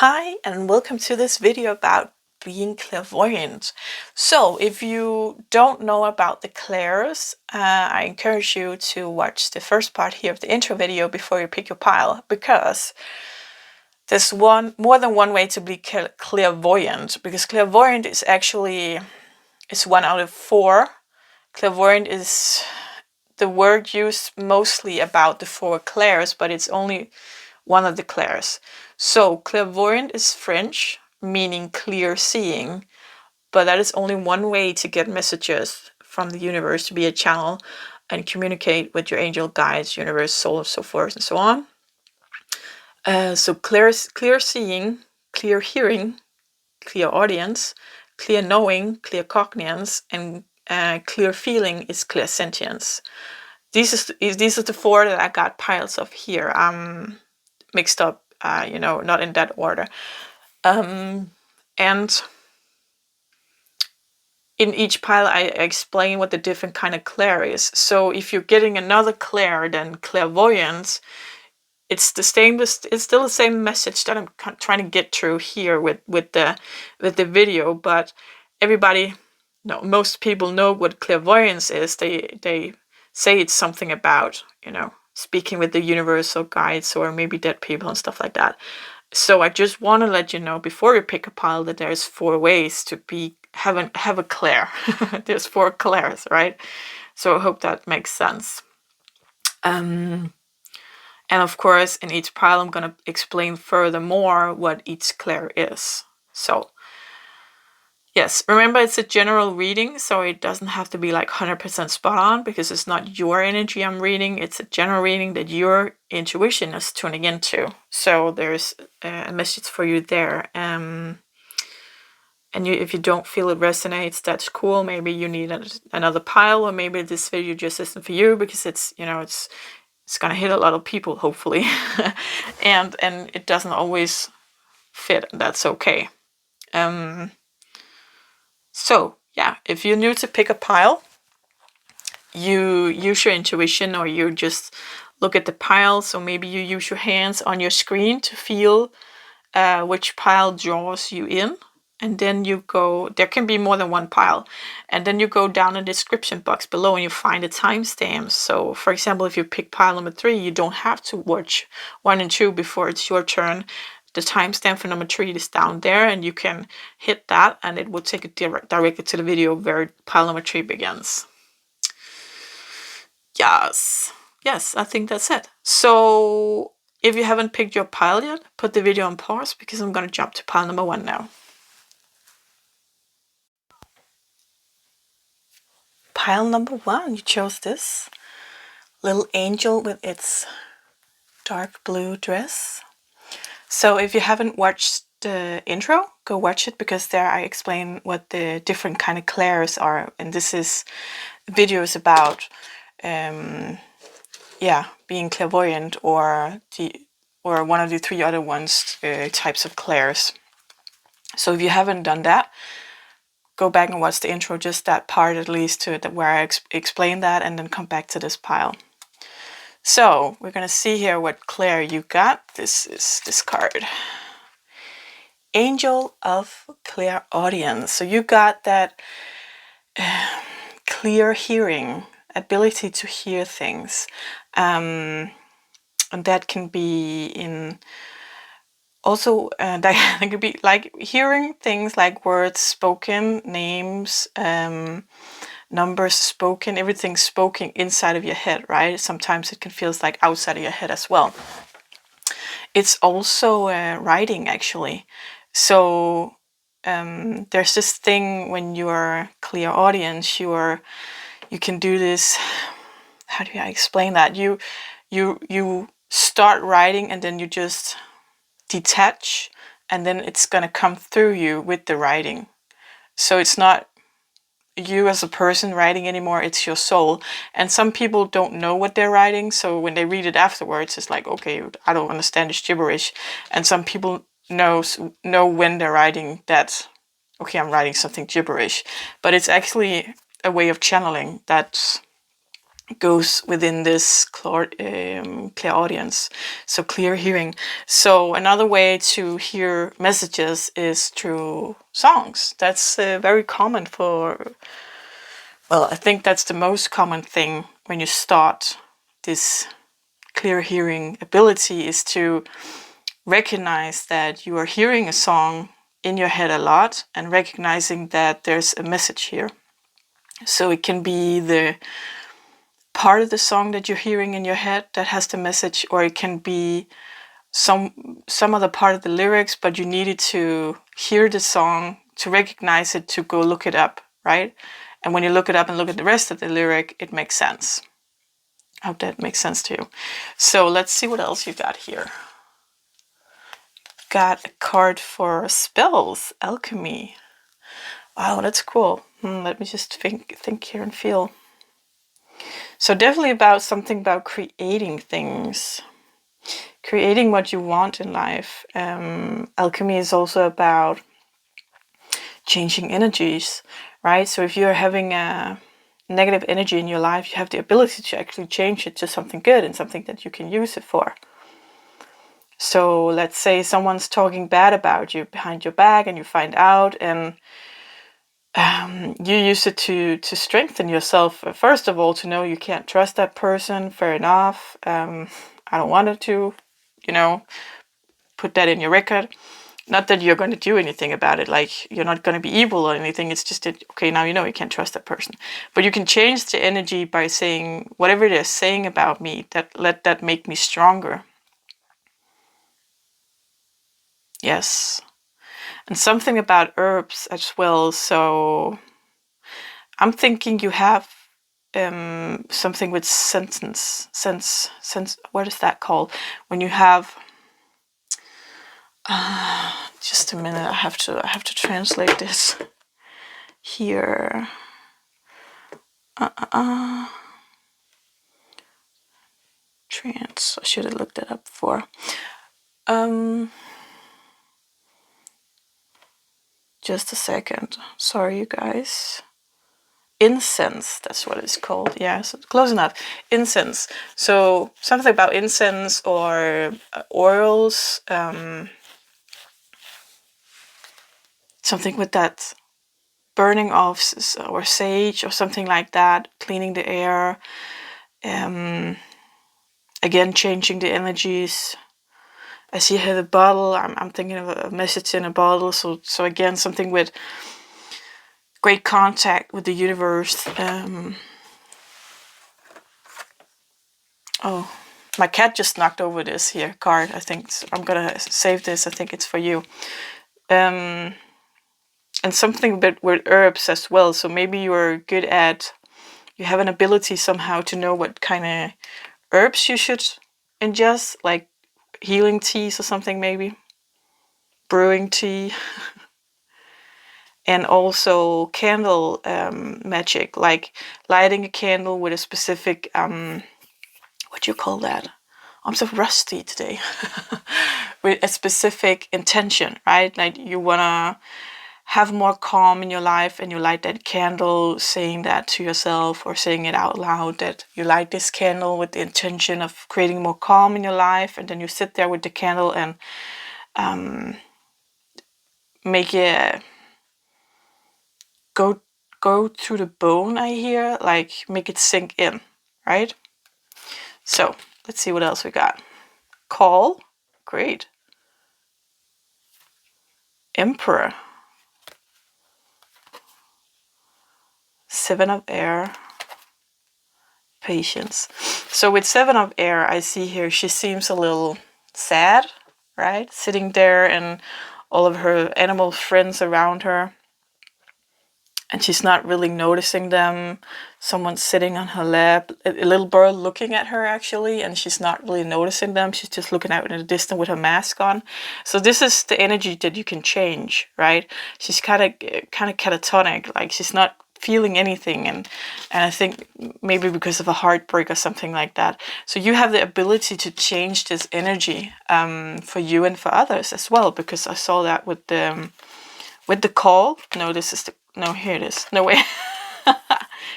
Hi and welcome to this video about being clairvoyant. So if you don't know about the clairs, I encourage you to watch the first part here of the intro video before you pick your pile, because there's more than one way to be clairvoyant, because clairvoyant is actually, it's 1 out of 4. Clairvoyant is the word used mostly about the 4 clairs, but it's only one of the clairs. So clairvoyant is French, meaning clear seeing, but that is only one way to get messages from the universe, to be a channel and communicate with your angel guides, universe, soul, so forth and so on. So clear seeing, clear hearing, clear audience, clear knowing, clear cognizance, and clear feeling is clear sentience. These are the 4 that I got piles of here. Mixed up, not in that order. And in each pile I explain what the different kind of clair is. So if you're getting another clair than clairvoyance, it's still the same message that I'm trying to get through here with the video, but most people know what clairvoyance is. They say it's something about, speaking with the universal guides or maybe dead people and stuff like that. So I just want to let you know before you pick a pile that there's 4 ways to have a clair. There's 4 clairs, right? So I hope that makes sense. And of course, in each pile, I'm going to explain furthermore what each clair is. So yes, remember it's a general reading, so it doesn't have to be like 100% spot on, because it's not your energy I'm reading. It's a general reading that your intuition is tuning into. So there's a message for you there. And if you don't feel it resonates, that's cool. Maybe you need another pile, or maybe this video just isn't for you, because it's gonna hit a lot of people, hopefully. and it doesn't always fit, and that's okay. So yeah, if you're new to pick a pile, you use your intuition, or you just look at the pile. So maybe you use your hands on your screen to feel which pile draws you in. And then you go, there can be more than one pile. And then you go down in the description box below and you find the timestamps. So for example, if you pick pile number 3, you don't have to watch 1 and 2 before it's your turn. The timestamp for number 3 is down there, and you can hit that and it will take it directly to the video where pile number 3 begins. Yes, I think that's it. So if you haven't picked your pile yet, put the video on pause, because I'm going to jump to pile number 1 now. Pile number 1, you chose this little angel with its dark blue dress. So if you haven't watched the intro, go watch it, because there I explain what the different kind of clairs are. And this is videos about being clairvoyant, or one of the 3 other ones, types of clairs. So if you haven't done that, go back and watch the intro, just that part at least, to it where I explain that, and then come back to this pile. So we're gonna see here what clair you got. This is this card, Angel of Clairaudience. So you got that clear hearing, ability to hear things, and that can be in also that could be like hearing things like words spoken, names, numbers spoken, everything spoken inside of your head, right? Sometimes it can feel like outside of your head as well. It's also writing, actually. So there's this thing when you're clairaudience, you can do this. How do I explain that? You start writing, and then you just detach, and then it's gonna come through you with the writing. So it's not you as a person writing anymore, it's your soul. And some people don't know what they're writing, so when they read it afterwards, it's like, okay, I don't understand this gibberish. And some people know when they're writing that, okay, I'm writing something gibberish. But it's actually a way of channeling that goes within this clairaudience, so clear hearing. So another way to hear messages is through songs. That's very common for, well, I think that's the most common thing when you start this clear hearing ability, is to recognize that you are hearing a song in your head a lot and recognizing that there's a message here. So it can be the part of the song that you're hearing in your head that has the message, or it can be some other part of the lyrics, but you needed to hear the song to recognize it, to go look it up, right? And when you look it up and look at the rest of the lyric, it makes sense. I hope that makes sense to you. So let's see what else you got here. Got a card for spells, alchemy. Wow, that's cool. Let me just think here and feel. So definitely about something about creating things, creating what you want in life. Alchemy is also about changing energies, right? So if you're having a negative energy in your life, you have the ability to actually change it to something good and something that you can use it for. So let's say someone's talking bad about you behind your back and you find out, and you use it to strengthen yourself. First of all, to know you can't trust that person. Fair enough. I don't want it to, put that in your record. Not that you're going to do anything about it. Like, you're not going to be evil or anything. It's just that, okay, now you know you can't trust that person. But you can change the energy by saying whatever they're saying about me, let that make me stronger. Yes. And something about herbs as well. So I'm thinking you have something with sense. What is that called? When you have, just a minute. I have to translate this here. I should have looked that up before. Just a second. Sorry, you guys. Incense, that's what it's called. Yeah, so close enough. Incense. So something about incense or oils. Something with that burning of or sage or something like that. Cleaning the air. Again, changing the energies. I see here the bottle. I'm thinking of a message in a bottle. So again, something with great contact with the universe. Oh, my cat just knocked over this here card. I think I'm gonna save this. I think it's for you. And something with herbs as well. So maybe you're good at, you have an ability somehow to know what kind of herbs you should ingest, like healing teas or something, maybe brewing tea. And also candle magic, like lighting a candle with a specific, what do you call that? I'm so rusty today. With a specific intention, right? Like you want to have more calm in your life and you light that candle, saying that to yourself or saying it out loud, that you light this candle with the intention of creating more calm in your life. And then you sit there with the candle and make it go through the bone, I hear, like make it sink in, right? So let's see what else we got. Call, great. Emperor. Seven of air. Patience. So with seven of air, I see here she seems a little sad, right? Sitting there and all of her animal friends around her. And she's not really noticing them. Someone's sitting on her lap, a little bird looking at her actually, and she's not really noticing them. She's just looking out in the distance with her mask on. So this is the energy that you can change, right? She's kind of catatonic, like she's not feeling anything, and I think maybe because of a heartbreak or something like that. So you have the ability to change this energy for you and for others as well, because I saw that with the call. No, this is the, no, here it is. No way.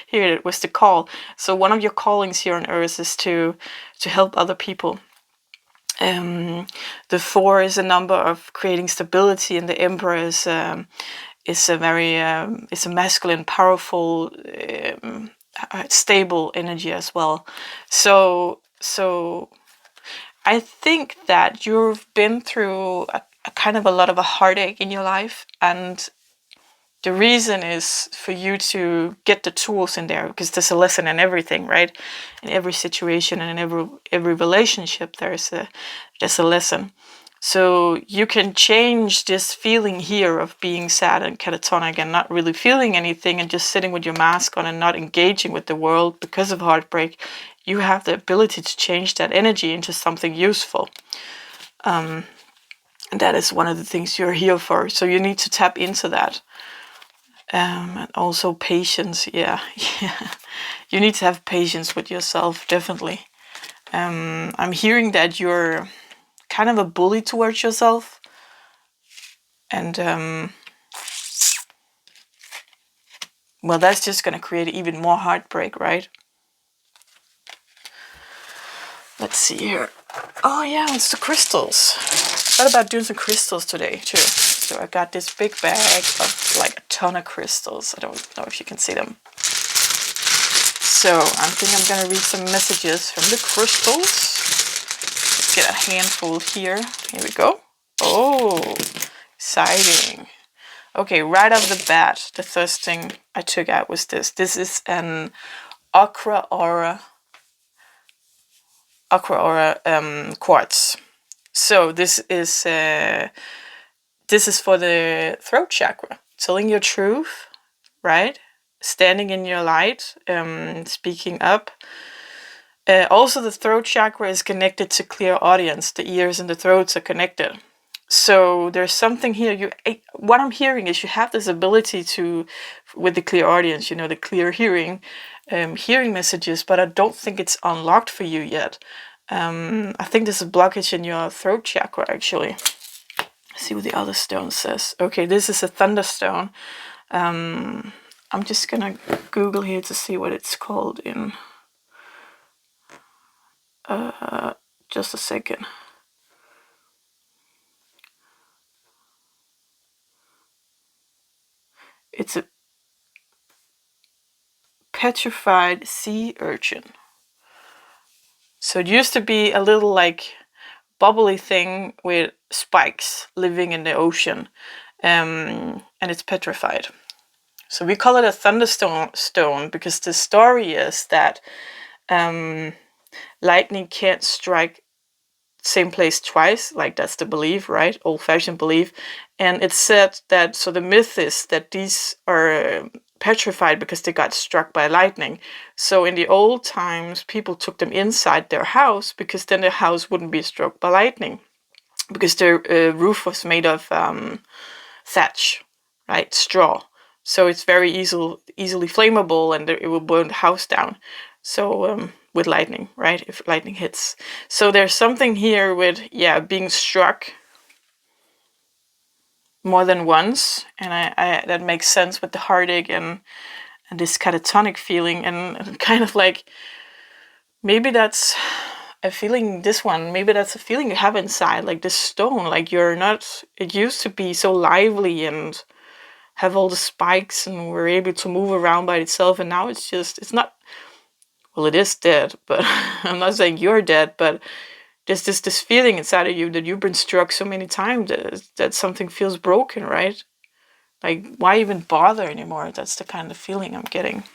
here it was the call. So one of your callings here on earth is to help other people. The 4 is a number of creating stability, and the Emperor is a very it's a masculine, powerful, stable energy as well. So I think that you've been through a kind of a lot of a heartache in your life, and the reason is for you to get the tools in there, because there's a lesson in everything, right? In every situation and in every relationship, there's a lesson. So you can change this feeling here of being sad and catatonic and not really feeling anything and just sitting with your mask on and not engaging with the world because of heartbreak. You have the ability to change that energy into something useful. And that is one of the things you're here for. So you need to tap into that. And also patience, yeah. You need to have patience with yourself, definitely. I'm hearing that you're kind of a bully towards yourself, and well, that's just going to create even more heartbreak, right? Let's see here. Oh yeah, it's the crystals. I thought about doing some crystals today too. So I got this big bag of like a ton of crystals. I don't know if you can see them. So I think I'm gonna read some messages from the crystals. Let's get a handful here. Here we go. Oh, exciting. Okay, right off the bat, the first thing I took out was this. This is an Aqua Aura quartz. So this is for the throat chakra, telling your truth, right? Standing in your light, speaking up. Also, the throat chakra is connected to clairaudience. The ears and the throats are connected. So there's something here. What I'm hearing is you have this ability to, with the clairaudience, the clear hearing, hearing messages, but I don't think it's unlocked for you yet. I think there's a blockage in your throat chakra, actually. Let's see what the other stone says. Okay, this is a thunderstone. I'm just gonna Google here to see what it's called in just a second. It's a petrified sea urchin. So it used to be a little like bubbly thing with spikes living in the ocean, and it's petrified. So we call it a thunderstone because the story is that lightning can't strike same place twice. Like, that's the belief, right? Old-fashioned belief. And it's said that, so the myth is that these are petrified because they got struck by lightning. So in the old times, people took them inside their house because then their house wouldn't be struck by lightning, because their roof was made of thatch, right? Straw. So it's very easily flammable, and it will burn the house down. So with lightning, right? If lightning hits. So there's something here with, being struck more than once, and I that makes sense with the heartache and this catatonic feeling, and kind of like, maybe that's a feeling, maybe that's a feeling you have inside, like this stone, like you're not, it used to be so lively and have all the spikes and were able to move around by itself, and now it's not, well, it is dead, but I'm not saying you're dead, but there's this feeling inside of you that you've been struck so many times that something feels broken, right? Like, why even bother anymore? That's the kind of feeling I'm getting.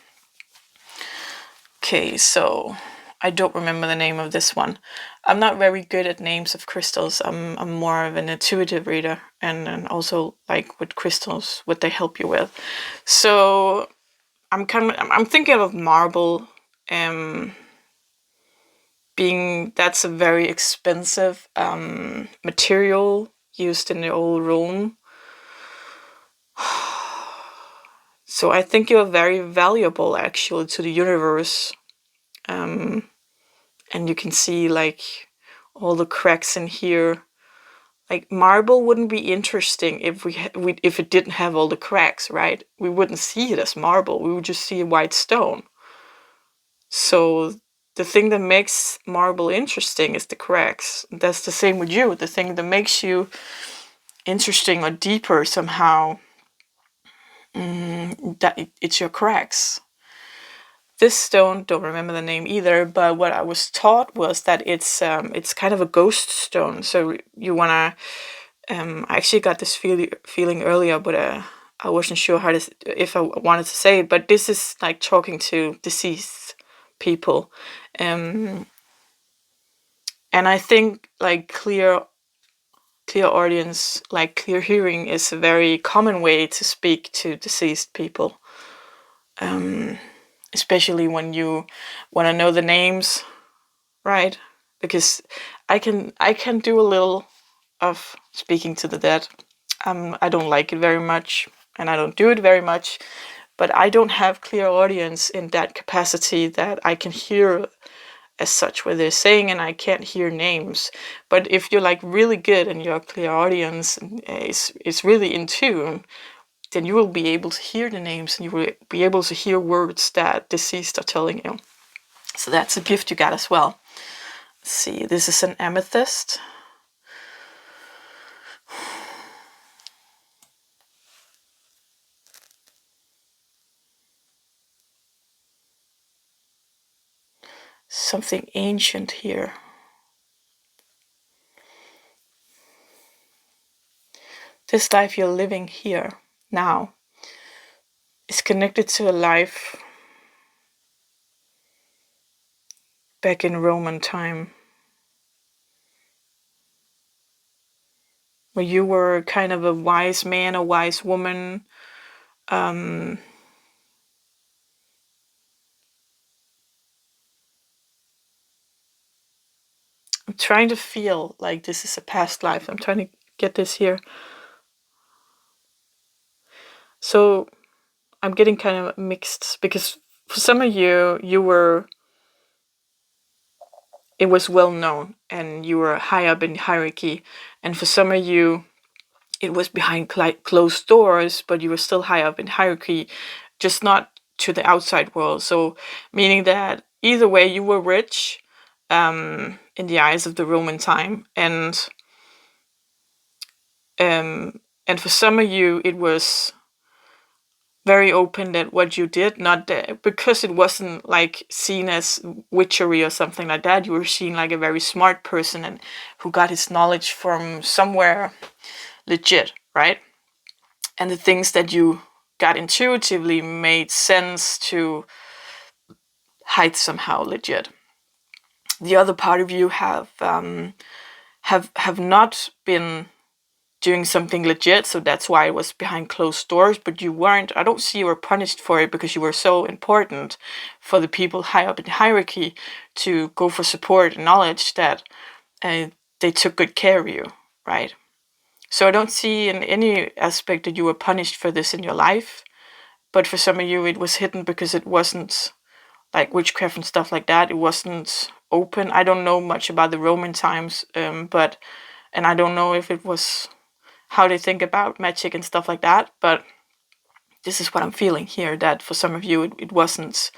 Okay, so I don't remember the name of this one. I'm not very good at names of crystals. I'm more of an intuitive reader, and also like with crystals, what they help you with. So I'm thinking of marble, that's a very expensive material used in the old Rome. So I think you're very valuable, actually, to the universe. And you can see like all the cracks in here, like marble wouldn't be interesting if if it didn't have all the cracks, right? We wouldn't see it as marble. We would just see a white stone. So the thing that makes marble interesting is the cracks. That's the same with you. The thing that makes you interesting or deeper somehow, that it's your cracks. This stone, don't remember the name either, but what I was taught was that it's kind of a ghost stone. So you wanna. I actually got this feeling earlier, but I wasn't sure if I wanted to say it. But this is like talking to deceased people, and I think like clear audience, like clear hearing, is a very common way to speak to deceased people. Especially when you want to know the names, right? Because I can do a little of speaking to the dead. I don't like it very much, and I don't do it very much. But I don't have clear audience in that capacity that I can hear as such what they're saying, and I can't hear names. But if you're like really good and your clear audience is really in tune, then you will be able to hear the names, and you will be able to hear words that deceased are telling you. So that's a gift you got as well. Let's see, this is an amethyst. Something ancient here. This life you're living here now is connected to a life back in Roman time, where you were kind of a wise man, a wise woman. I'm trying to feel like this is a past life. I'm trying to get this here. So I'm getting kind of mixed, because for some of you, it was well known and you were high up in the hierarchy. And for some of you, it was behind closed doors, but you were still high up in hierarchy, just not to the outside world. So meaning that either way, you were rich in the eyes of the Roman time, and for some of you, it was very open that what you did, not that, because it wasn't like seen as witchery or something like that. You were seen like a very smart person and who got his knowledge from somewhere legit, right? And the things that you got intuitively made sense to hide somehow legit. The other part of you have not been doing something legit, so that's why it was behind closed doors. But you weren't. I don't see you were punished for it, because you were so important for the people high up in the hierarchy to go for support and knowledge that they took good care of you, right? So I don't see in any aspect that you were punished for this in your life. But for some of you, it was hidden because it wasn't like witchcraft and stuff like that. It wasn't open. I don't know much about the Roman times, but I don't know if it was how they think about magic and stuff like that. But this is what I'm feeling here, that for some of you, it wasn't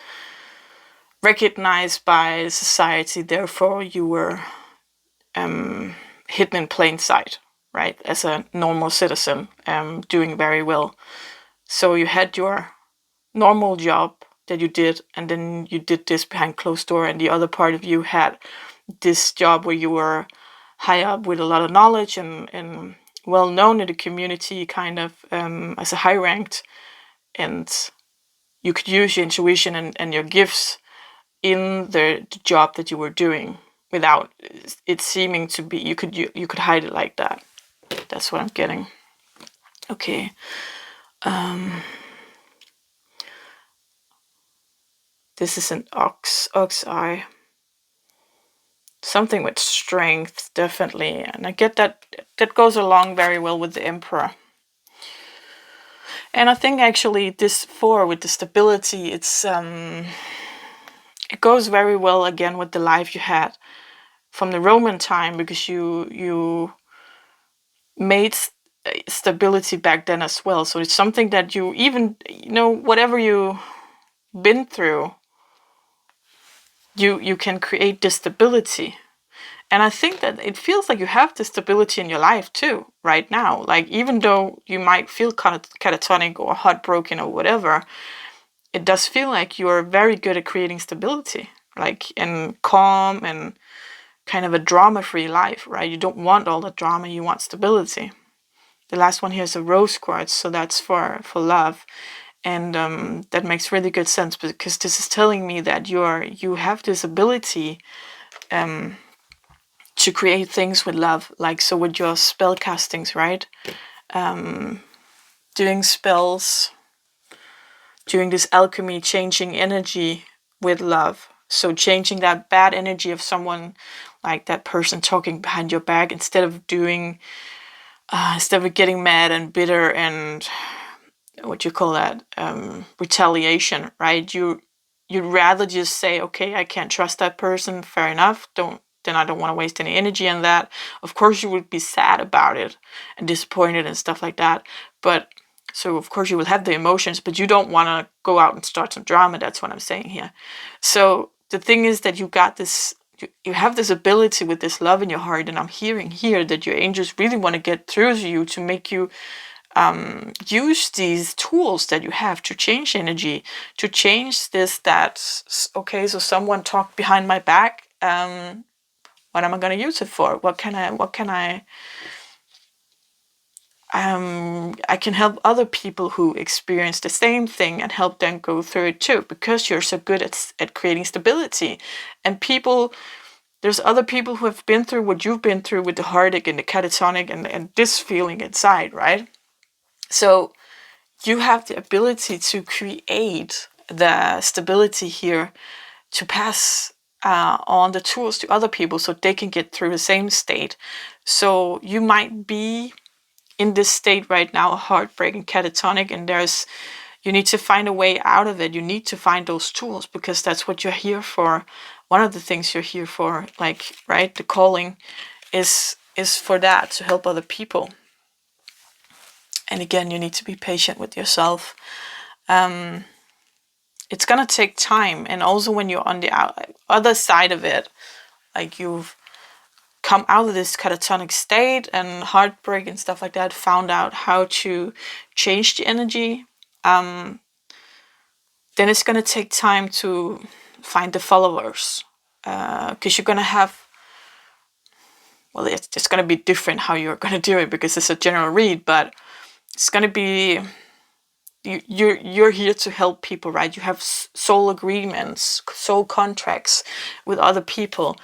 recognized by society. Therefore, you were hidden in plain sight, right? As a normal citizen, doing very well. So you had your normal job that you did, and then you did this behind closed door, and the other part of you had this job where you were high up with a lot of knowledge and well known in the community, kind of as a high ranked, and you could use your intuition and your gifts in the job that you were doing without it seeming to be, you could hide it like that. That's what I'm getting. Okay. This is an ox eye. Something with strength, definitely. And I get that goes along very well with the Emperor. And I think actually this 4 with the stability, it goes very well again with the life you had from the Roman time, because you made stability back then as well. So it's something that you even, whatever you've been through, you can create this stability. And I think that it feels like you have this stability in your life too, right now. Like, even though you might feel catatonic or heartbroken or whatever, it does feel like you're very good at creating stability, like, and calm and kind of a drama-free life, right? You don't want all the drama, you want stability. The last one here is a rose quartz, so that's for love. And that makes really good sense, because this is telling me that you have this ability to create things with love, like, so with your spell castings, right? Doing spells, doing this alchemy, changing energy with love. So changing that bad energy of someone, like that person talking behind your back, instead of getting mad and bitter and what you call that, retaliation, right? You'd rather just say, okay, I can't trust that person, fair enough, then I don't want to waste any energy on that. Of course you would be sad about it and disappointed and stuff like that, but so of course you will have the emotions, but you don't want to go out and start some drama. That's what I'm saying here. So the thing is that you have this ability with this love in your heart, and I'm hearing here that your angels really want to get through to you, to make you use these tools that you have to change energy, to change this, that, okay, so someone talked behind my back, what am I going to use it for? I can help other people who experience the same thing and help them go through it too, because you're so good at creating stability. And there's other people who have been through what you've been through with the heartache and the catatonic and this feeling inside, right? So you have the ability to create the stability here, to pass on the tools to other people so they can get through the same state. So you might be in this state right now, heartbreak and catatonic, and you need to find a way out of it. You need to find those tools, because that's what you're here for. One of the things you're here for, like, right, the calling is for that, to help other people. And again, you need to be patient with yourself. It's gonna take time, and also when you're on the other side of it, like you've come out of this catatonic state and heartbreak and stuff like that, found out how to change the energy, then it's gonna take time to find the followers, because you're gonna have, well, it's gonna be different how you're gonna do it, because it's a general read, but it's gonna be, you're here to help people, right? You have soul agreements, soul contracts with other people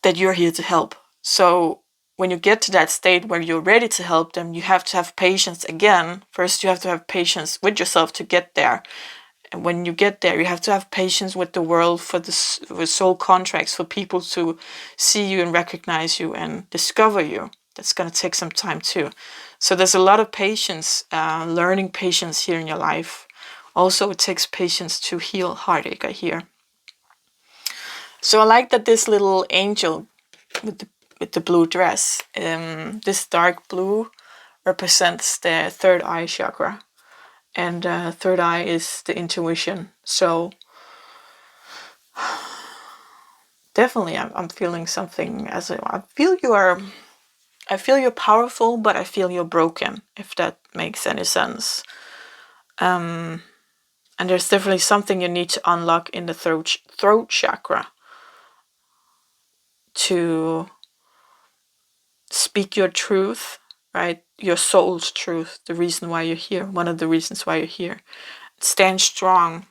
that you're here to help. So when you get to that state where you're ready to help them, you have to have patience again. First, you have to have patience with yourself to get there. And when you get there, you have to have patience with the world, with soul contracts, for people to see you and recognize you and discover you. That's going to take some time too. So there's a lot of patience, learning patience here in your life. Also, it takes patience to heal heartache, I hear. So I like that this little angel with the blue dress, this dark blue, represents the third eye chakra. And third eye is the intuition. So definitely I'm feeling something, I feel you're powerful, but I feel you're broken, if that makes any sense. And there's definitely something you need to unlock in the throat chakra, to speak your truth, right? Your soul's truth, the reason why you're here, one of the reasons why you're here. Stand strong,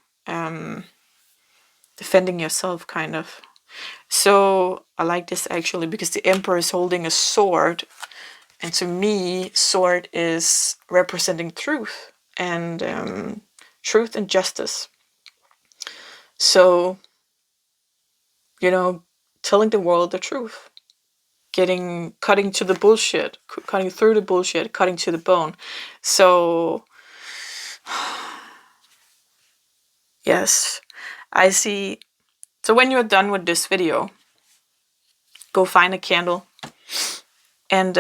defending yourself, kind of. So I like this actually, because the Emperor is holding a sword, and to me, sword is representing truth and truth and justice. So, telling the world the truth, cutting to the bullshit, cutting through the bullshit, cutting to the bone. So, yes, I see. So when you're done with this video, go find a candle, and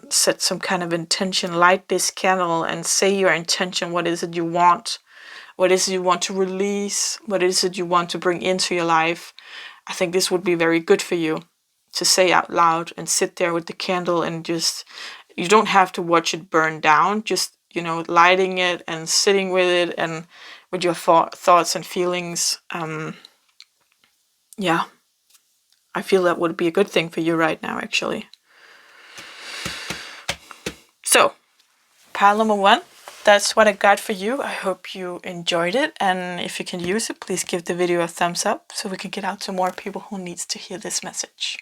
set some kind of intention. Light this candle and say your intention. What is it you want? What is it you want to release? What is it you want to bring into your life? I think this would be very good for you to say out loud and sit there with the candle and just, you don't have to watch it burn down. Just, lighting it and sitting with it and with your thoughts and feelings. Yeah, I feel that would be a good thing for you right now, actually. So, pile number 1, that's what I got for you. I hope you enjoyed it, and if you can use it, please give the video a thumbs up so we can get out to more people who needs to hear this message.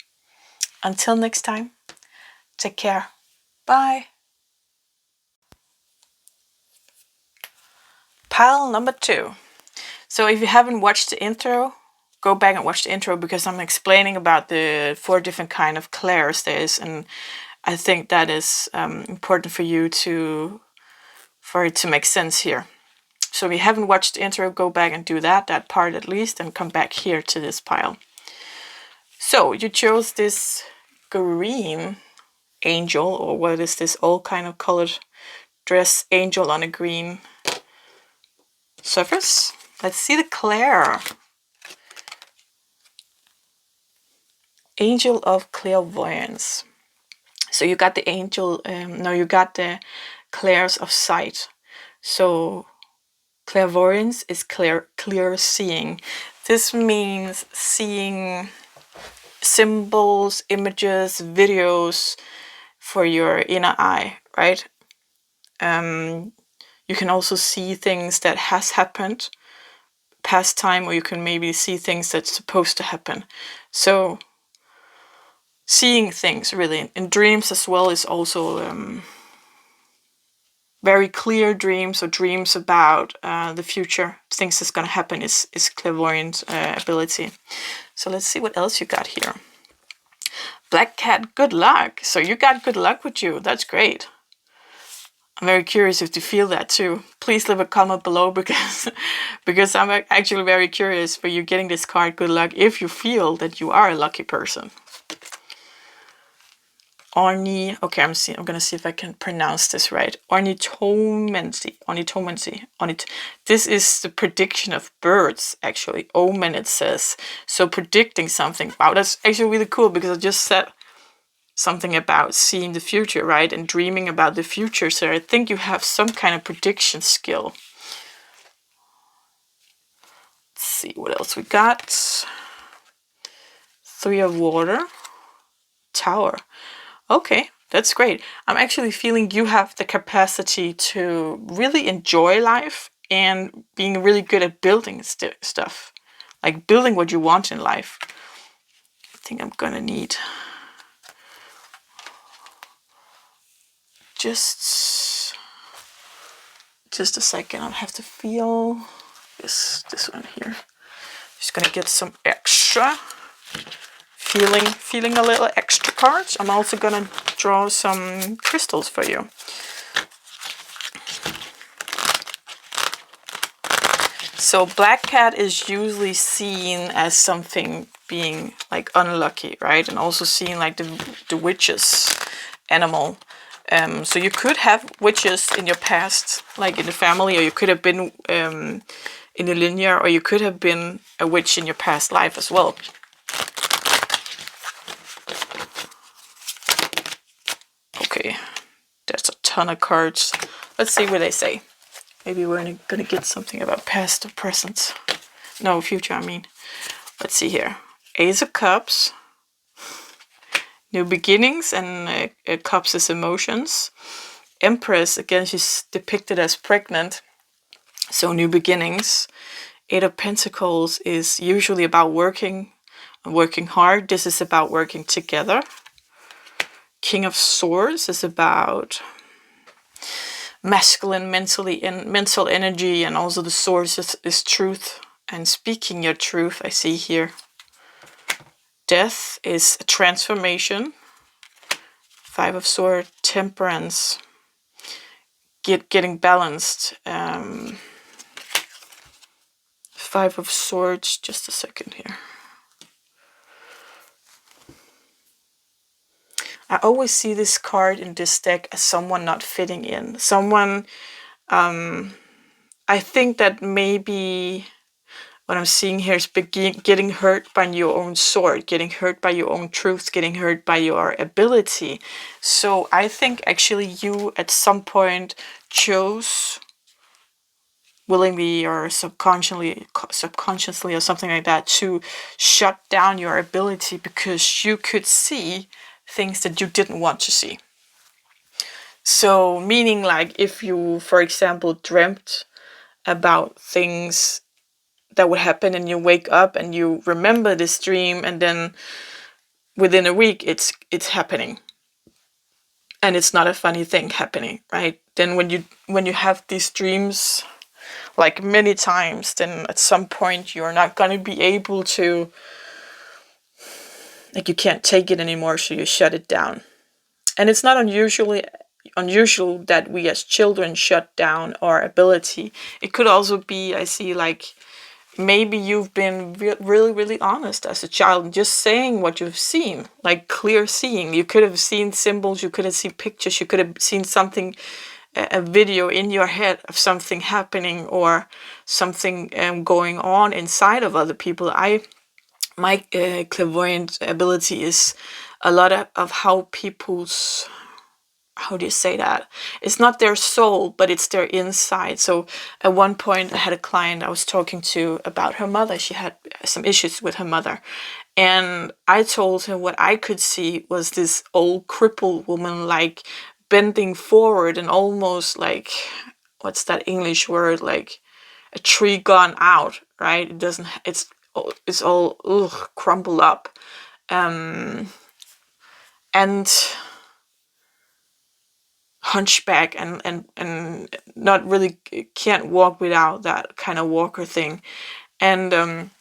Until next time, take care. Bye. Pile number 2. So if you haven't watched the intro, go back and watch the intro, because I'm explaining about the 4 different kind of clairs there is, and I think that is important for you for it to make sense here. So if you haven't watched the intro, go back and do that part at least, and come back here to this pile. So you chose this green angel, or what is this old kind of colored dress angel on a green surface. Let's see the clair. Angel of Clairvoyance. So you got the angel, you got the clairs of sight. So clairvoyance is clear seeing. This means seeing symbols, images, videos for your inner eye, right? You can also see things that has happened past time, or you can maybe see things that's supposed to happen. So seeing things really in dreams as well is also very clear dreams, or dreams about the future, things that's going to happen, is clairvoyant ability. So let's see what else you got here. Black cat, good luck. So you got good luck with you. That's great. I'm very curious if you feel that too. Please leave a comment below, because I'm actually very curious for you getting this card, good luck, if you feel that you are a lucky person. Okay, I'm gonna see if I can pronounce this right. Ornitomancy. This is the prediction of birds, actually. Omen, it says. So predicting something. Wow, that's actually really cool, because I just said something about seeing the future, right? And dreaming about the future. So I think you have some kind of prediction skill. Let's see what else we got. 3 of water. Tower. Okay, that's great. I'm actually feeling you have the capacity to really enjoy life and being really good at building stuff. Like building what you want in life. I think I'm gonna need just a second. I'll have to feel this one here. Just gonna get some extra. Feeling a little extra cards. I'm also gonna draw some crystals for you. So black cat is usually seen as something being like unlucky, right? And also seen like the witches animal. So you could have witches in your past, like in the family, or you could have been in the linear, or you could have been a witch in your past life as well. Okay, there's a ton of cards. Let's see what they say. Maybe we're gonna get something about past or present. No, future, I mean. Let's see here. Ace of Cups. New beginnings, and Cups is emotions. Empress, again, she's depicted as pregnant. So new beginnings. 8 of Pentacles is usually about working hard. This is about working together. King of Swords is about masculine mental energy, and also the Swords is truth and speaking your truth, I see here. Death is a transformation. 5 of Swords, Temperance, getting balanced. 5 of Swords, just a second here. I always see this card in this deck as someone not fitting in. Someone, I think that maybe what I'm seeing here is getting hurt by your own sword, getting hurt by your own truth, getting hurt by your ability. So I think actually you at some point chose willingly or subconsciously or something like that to shut down your ability because you could see things that you didn't want to see. So meaning like if you, for example, dreamt about things that would happen and you wake up and you remember this dream and then within a week it's happening and it's not a funny thing happening, right? Then when you have these dreams like many times, then at some point you're not going to be able to, like, you can't take it anymore, so you shut it down. And it's not unusual that we as children shut down our ability. It could also be, I see, like maybe you've been really honest as a child, just saying what you've seen, like clear seeing. You could have seen symbols, you could have seen pictures, you could have seen something, a video in your head of something happening or something going on inside of other people. My clairvoyant ability is a lot of how people's, how do you say that? It's not their soul, but it's their inside. So at one point I had a client I was talking to about her mother. She had some issues with her mother. And I told her what I could see was this old crippled woman, like bending forward and almost like, what's that English word? Like a tree gone out, right? It doesn't, it's all crumpled up. And hunchback and not really can't walk without that kind of walker thing. And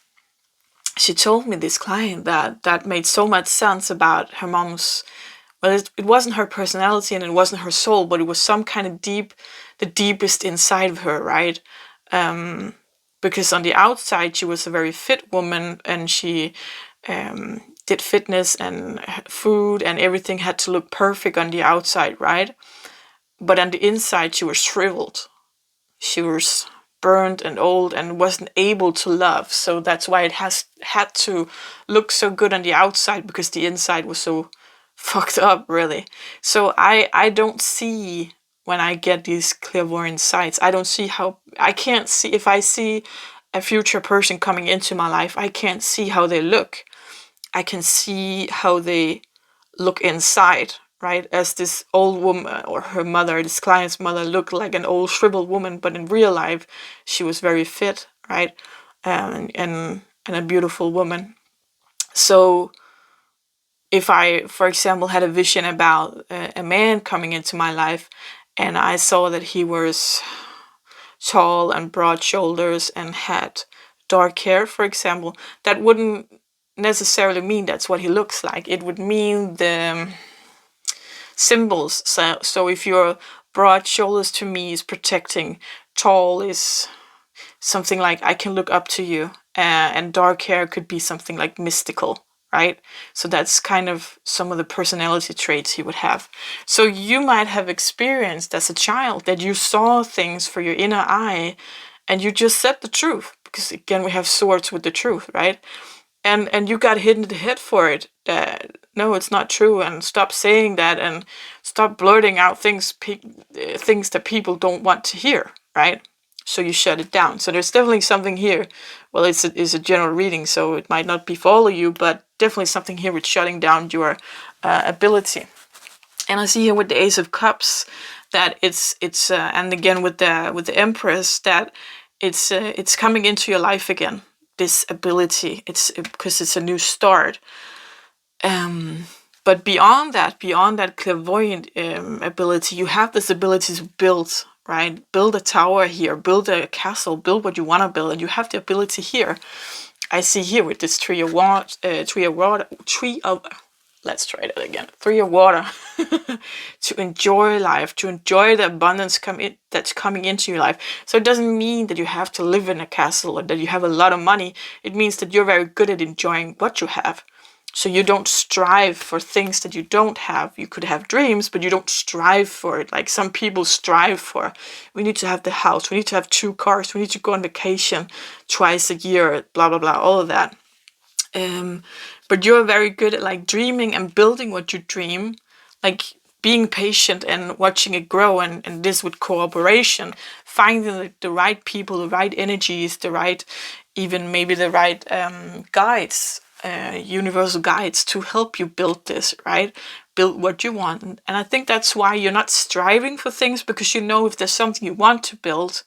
she told me, this client, that made so much sense about her mom's, well, it wasn't her personality and it wasn't her soul, but it was some kind of the deepest inside of her, right? Because on the outside she was a very fit woman and she did fitness and food and everything had to look perfect on the outside, right? But on the inside, she was shriveled. She was burned and old and wasn't able to love. So that's why it had to look so good on the outside, because the inside was so fucked up, really. So I don't see, when I get these clairvoyant sights, I don't see how, I can't see, if I see a future person coming into my life, I can't see how they look. I can see how they look inside, right? As this old woman, or her mother, this client's mother, looked like an old shriveled woman, but in real life she was very fit, right? And a beautiful woman. So if I, for example, had a vision about a man coming into my life and I saw that he was tall and broad shoulders and had dark hair, for example, that wouldn't necessarily mean that's what he looks like. It would mean the symbols. So if your broad shoulders to me is protecting, tall is something like I can look up to you, and dark hair could be something like mystical, right? So that's kind of some of the personality traits he would have. So you might have experienced as a child that you saw things for your inner eye and you just said the truth, because again we have swords with the truth, right? And you got hit in the head for it, that no, it's not true, and stop saying that and stop blurting out things that people don't want to hear, right? So you shut it down. So there's definitely something here. Well, it's a general reading, so it might not be for all of you, but definitely something here with shutting down your ability. And I see here with the Ace of Cups that it's and again with the Empress, that it's coming into your life again. This ability, it's because it's a new start. But beyond that clairvoyant ability, you have this ability to build, right? Build a tower here, build a castle, build what you want to build, and you have the ability here. I see here with this tree of water, let's try that again. 3 of water. To enjoy life, to enjoy the abundance that's coming into your life. So it doesn't mean that you have to live in a castle or that you have a lot of money. It means that you're very good at enjoying what you have. So you don't strive for things that you don't have. You could have dreams, but you don't strive for it. Like some people strive for, we need to have the house, we need to have 2 cars, we need to go on vacation twice a year, blah, blah, blah, all of that. But you're very good at like dreaming and building what you dream, like being patient and watching it grow, and this with cooperation, finding the right people, the right energies, the right, even maybe the right guides, universal guides to help you build this, right? Build what you want. And I think that's why you're not striving for things, because you know if there's something you want to build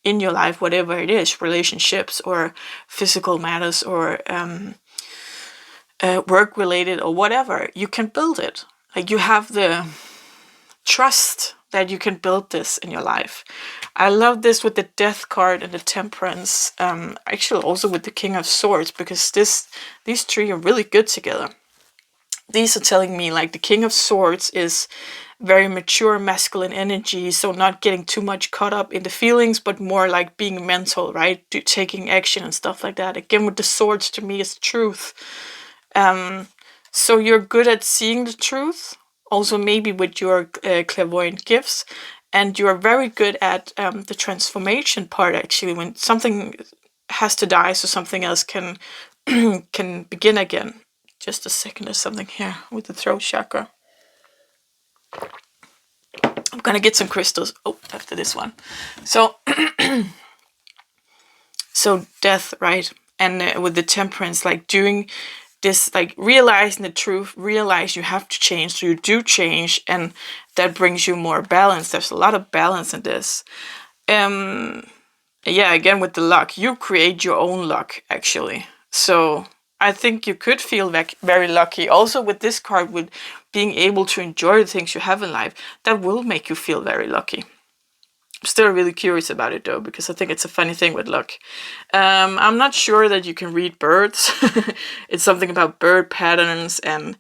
in your life, whatever it is, relationships or physical matters or work related or whatever, you can build it. Like you have the trust that you can build this in your life. I love this with the Death card and the Temperance. Actually, also with the King of Swords, because these 3 are really good together. These are telling me like the King of Swords is very mature masculine energy, so not getting too much caught up in the feelings, but more like being mental, right? Taking action and stuff like that. Again, with the swords, to me, is truth. So you're good at seeing the truth, also maybe with your clairvoyant gifts, and you're very good at the transformation part, actually, when something has to die so something else can can begin again. Just a second, there's something here with the throat chakra. I'm gonna get some crystals after this one. So so death, right? And with the Temperance, like doing this, like realizing the truth, realize you have to change, so you do change, and that brings you more balance. There's a lot of balance in this. Yeah, again with the luck, you create your own luck, actually. So I think you could feel very lucky. Also with this card, with being able to enjoy the things you have in life, that will make you feel very lucky. I'm still really curious about it though, because I think it's a funny thing with luck. I'm not sure that you can read birds. It's something about bird patterns and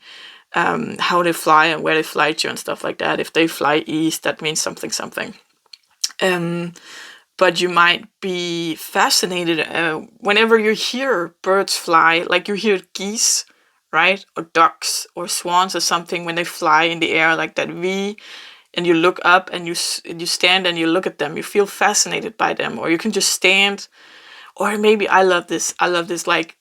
how they fly and where they fly to and stuff like that. If they fly east, that means something. But you might be fascinated whenever you hear birds fly, like you hear geese, right? Or ducks or swans or something, when they fly in the air like that V, and you look up and you stand and you look at them, you feel fascinated by them. Or you can just stand, or maybe I love this like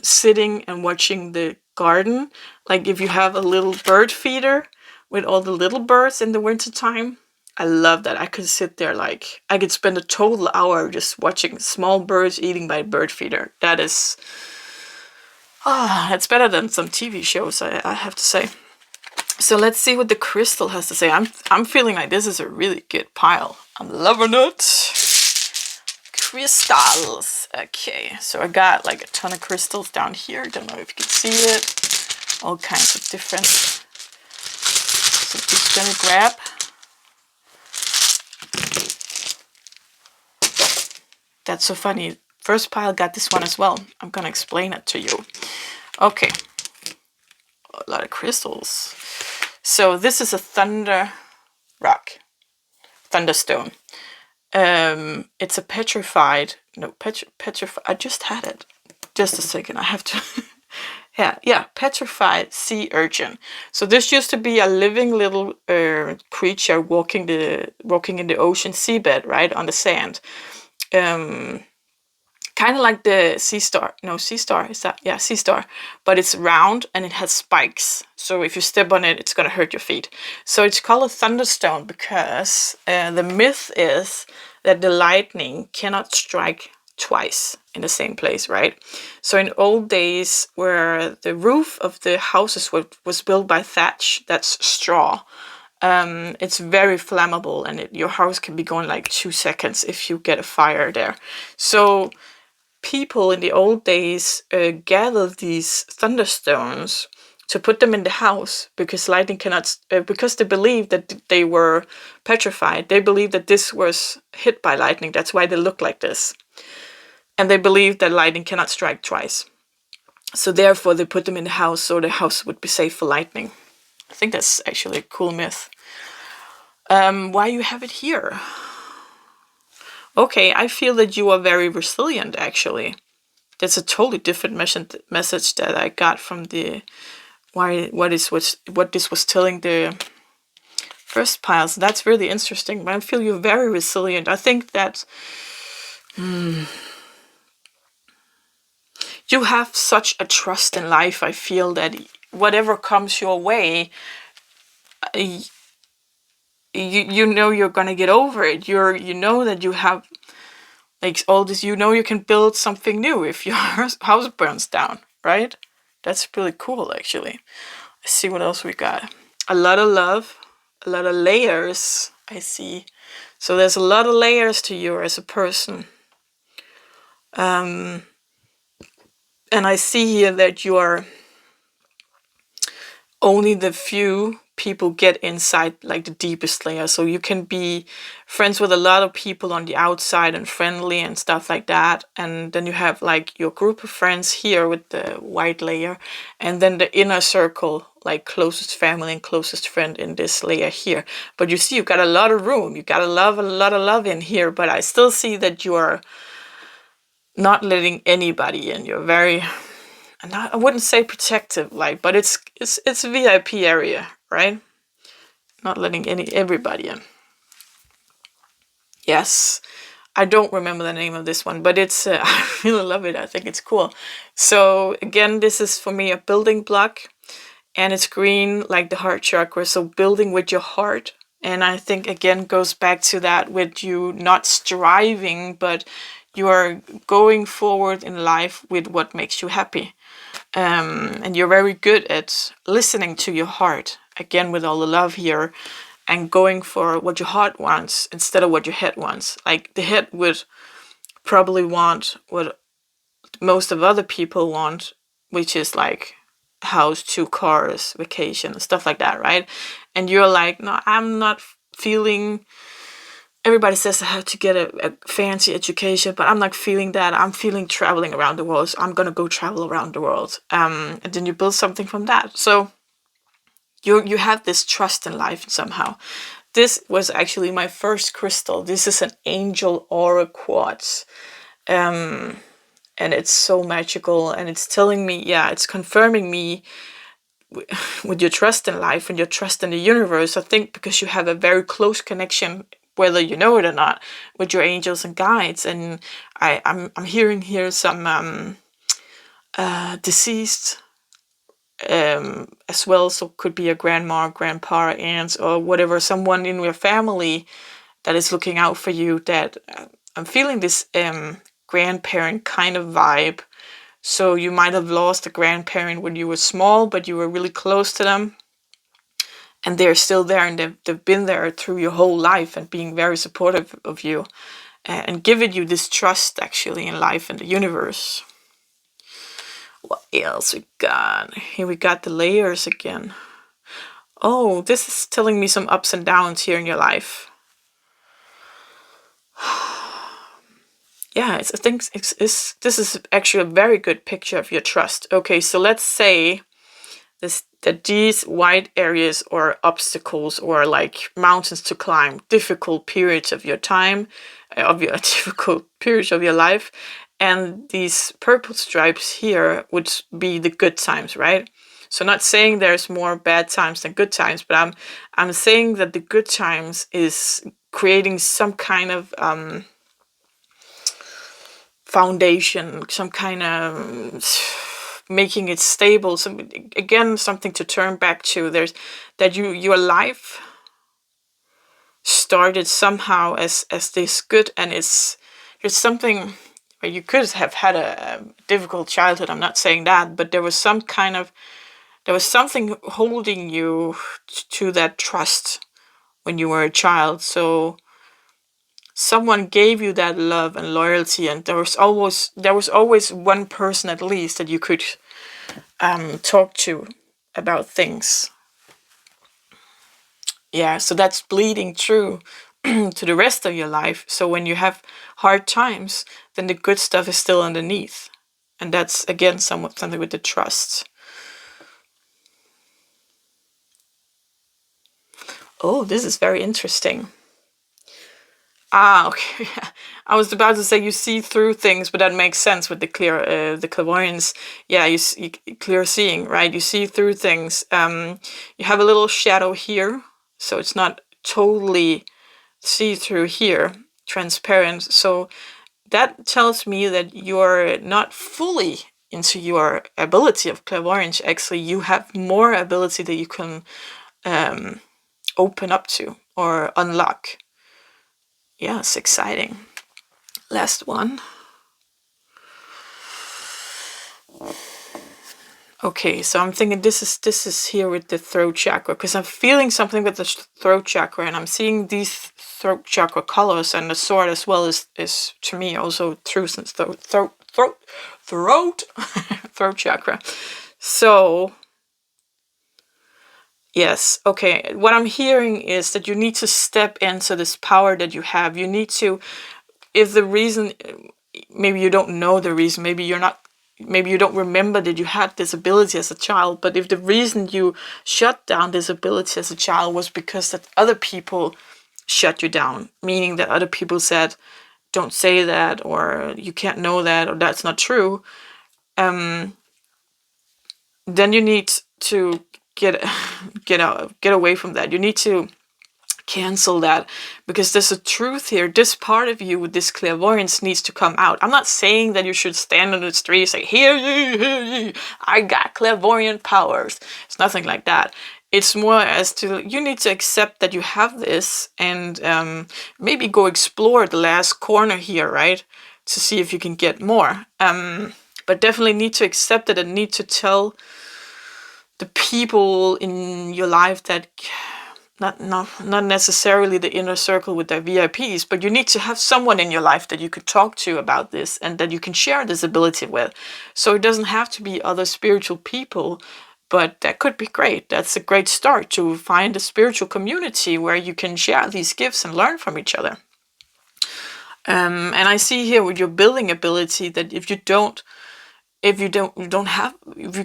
sitting and watching the garden. Like if you have a little bird feeder with all the little birds in the wintertime, I love that. I could sit there, like I could spend a total hour just watching small birds eating by a bird feeder. That is, it's better than some TV shows, I have to say. So let's see what the crystal has to say. I'm feeling like this is a really good pile. I'm loving it. Crystals. Okay, so I got like a ton of crystals down here. Don't know if you can see it. All kinds of different. So just gonna grab. That's so funny. First pile got this one as well. I'm gonna explain it to you. Okay. A lot of crystals. So this is a thunder rock. Thunderstone. It's a petrified, no, petrified, I just had it. Just a second, I have to, yeah, petrified sea urchin. So this used to be a living little creature walking in the ocean seabed, right, on the sand. Kind of like the sea star. No, sea star, is that? Yeah, sea star. But it's round and it has spikes. So if you step on it, it's going to hurt your feet. So it's called a thunderstone because the myth is that the lightning cannot strike twice in the same place, right? So in old days, where the roof of the houses was built by thatch, that's straw, it's very flammable, and your house can be going like 2 seconds if you get a fire there. So people in the old days gathered these thunderstones to put them in the house because lightning cannot, because they believed that they were petrified. They believed that this was hit by lightning. That's why they look like this. And they believed that lightning cannot strike twice. So therefore they put them in the house so the house would be safe for lightning. I think that's actually a cool myth. Why you have it here? Okay, I feel that you are very resilient, actually. That's a totally different message that I got from the what this was telling the first pile. So that's really interesting. But I feel you're very resilient. I think that you have such a trust in life. I feel that whatever comes your way, you know you're gonna get over it. You know that you have like all this. You know you can build something new if your house burns down, right? That's really cool, actually. Let's see what else we got. A lot of love, a lot of layers. I see. So there's a lot of layers to you as a person. And I see here that you are only the few people get inside like the deepest layer. So you can be friends with a lot of people on the outside and friendly and stuff like that. And then you have like your group of friends here with the white layer, and then the inner circle, like closest family and closest friend in this layer here. But you see, you got a lot of room. You got a lot of love in here. But I still see that you are not letting anybody in. You're very, I wouldn't say protective, like, but it's a VIP area, right? Not letting everybody in. Yes, I don't remember the name of this one, but it's I really love it. I think it's cool. So again, this is for me a building block, and it's green like the heart chakra. So building with your heart, and I think again goes back to that with you not striving, but you are going forward in life with what makes you happy. And you're very good at listening to your heart, again with all the love here, and going for what your heart wants instead of what your head wants. Like the head would probably want what most of other people want, which is like house, 2 cars, vacation, stuff like that, right? And you're like, no, I'm not feeling. Everybody says I have to get a fancy education, but I'm not feeling that. I'm feeling traveling around the world. So I'm gonna go travel around the world. And then you build something from that. So you have this trust in life somehow. This was actually my first crystal. This is an angel aura quartz. And it's so magical, and it's telling me, yeah, it's confirming me with your trust in life and your trust in the universe. I think because you have a very close connection, whether you know it or not, with your angels and guides. And I'm hearing here some deceased as well, so could be a grandma, grandpa, aunts, or whatever, someone in your family that is looking out for you. That I'm feeling this grandparent kind of vibe. So you might have lost a grandparent when you were small, but you were really close to them, and they're still there, and they've been there through your whole life and being very supportive of you, and giving you this trust actually in life and the universe. What else we got? Here we got the layers again. Oh, this is telling me some ups and downs here in your life. Yeah, I think this is actually a very good picture of your trust. Okay, so let's say that these white areas or obstacles or like mountains to climb, difficult periods of your time, of your difficult periods of your life, and these purple stripes here would be the good times, right? So not saying there's more bad times than good times, but I'm saying that the good times is creating some kind of foundation, some kind of making it stable. Again, something to turn back to. There's that your life started somehow as this good, and there's something where you could have had a difficult childhood. I'm not saying that, but there was something holding you to that trust when you were a child. So someone gave you that love and loyalty, and there was always one person at least that you could talk to about things. Yeah, so that's bleeding through to the rest of your life. So when you have hard times, then the good stuff is still underneath, and that's again something with the trust. Oh, this is very interesting. Ah, okay. I was about to say you see through things, but that makes sense with the clairvoyance. Yeah, you clear seeing, right? You see through things. You have a little shadow here, so it's not totally see through here, transparent. So that tells me that you're not fully into your ability of clairvoyance. Actually, you have more ability that you can um, open up to or unlock. Yeah, it's exciting. Last one. Okay, so I'm thinking this is here with the throat chakra, because I'm feeling something with the throat chakra, and I'm seeing these throat chakra colors, and the sword as well is to me also truth and throat throat chakra. So yes, okay. What I'm hearing is that you need to step into this power that you have. You need to, if the reason, maybe you don't know the reason, maybe you don't remember that you had this ability as a child, but if the reason you shut down this ability as a child was because that other people shut you down, meaning that other people said, don't say that, or you can't know that, or that's not true, um, then you need to get get away from that. You need to cancel that, because there's a truth here. This part of you with this clairvoyance needs to come out. I'm not saying that you should stand on the street and say, hear ye, I got clairvoyant powers. It's nothing like that. It's more as to, you need to accept that you have this, and maybe go explore the last corner here, right? To see if you can get more. But definitely need to accept it, and need to tell the people in your life that, not necessarily the inner circle with their VIPs, but you need to have someone in your life that you could talk to about this, and that you can share this ability with. So it doesn't have to be other spiritual people, but that could be great. That's a great start, to find a spiritual community where you can share these gifts and learn from each other. And I see here with your building ability that if you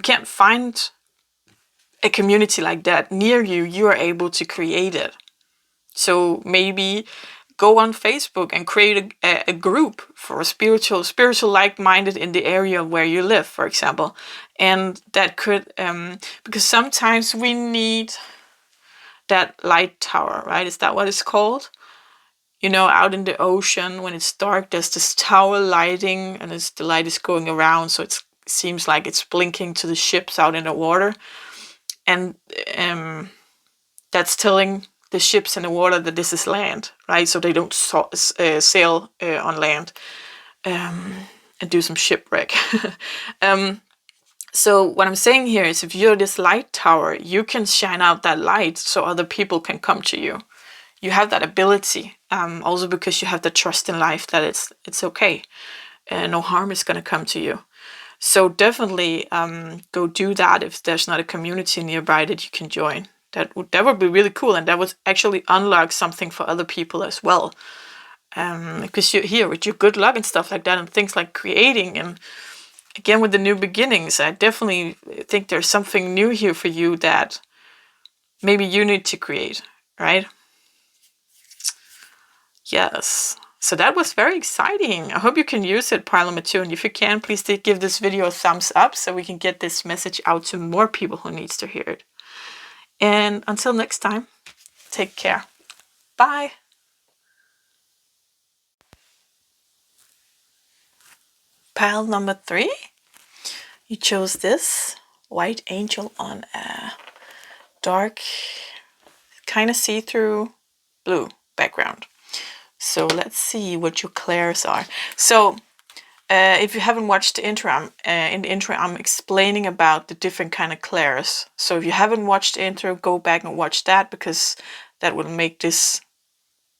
can't find a community like that near you, you are able to create it. So maybe go on Facebook and create a group for spiritual like-minded in the area where you live, for example. And that could, because sometimes we need that light tower, right? Is that what it's called? You know, out in the ocean when it's dark, there's this tower lighting, and the light is going around, so it seems like it's blinking to the ships out in the water. And that's telling the ships in the water that this is land, right? So they don't sail on land and do some shipwreck. So what I'm saying here is, if you're this light tower, you can shine out that light so other people can come to you. You have that ability, also because you have the trust in life that it's okay. No harm is going to come to you. So definitely go do that if there's not a community nearby that you can join. That would be really cool, and that would actually unlock something for other people as well. Because you're here with your good luck and stuff like that, and things like creating, and again with the new beginnings, I definitely think there's something new here for you that maybe you need to create, right? Yes. So that was very exciting. I hope you can use it, Parliament 2. And if you can, please give this video a thumbs up so we can get this message out to more people who needs to hear it. And until next time, take care. Bye. Pile number 3. You chose this white angel on a dark, kind of see-through blue background. So let's see what your clairs are. So if you haven't watched the intro, in the intro I'm explaining about the different kind of clairs. So if you haven't watched the intro, go back and watch that, because that will make this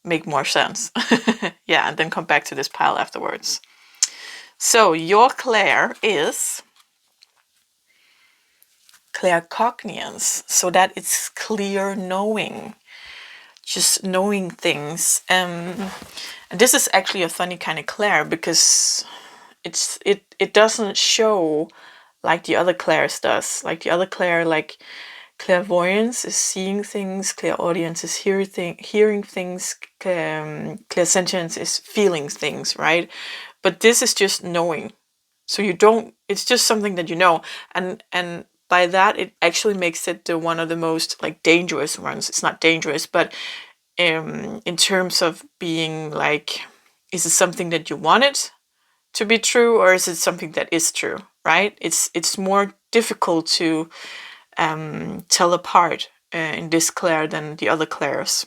make more sense. Yeah, and then come back to this pile afterwards. So your clair is claircognizance, so that it's clear knowing, just knowing things. And this is actually a funny kind of clair, because it doesn't show like the other clairs does. Like the other clair, like Clairvoyance is seeing things, clairaudience is hearing things, clairsentience is feeling things, right? But this is just knowing. So you don't, it's just something that you know. And by that, it actually makes it one of the most like dangerous ones. It's not dangerous, but in terms of being like, is it something that you wanted to be true, or is it something that is true, right? It's more difficult to tell apart in this clair than the other clairs.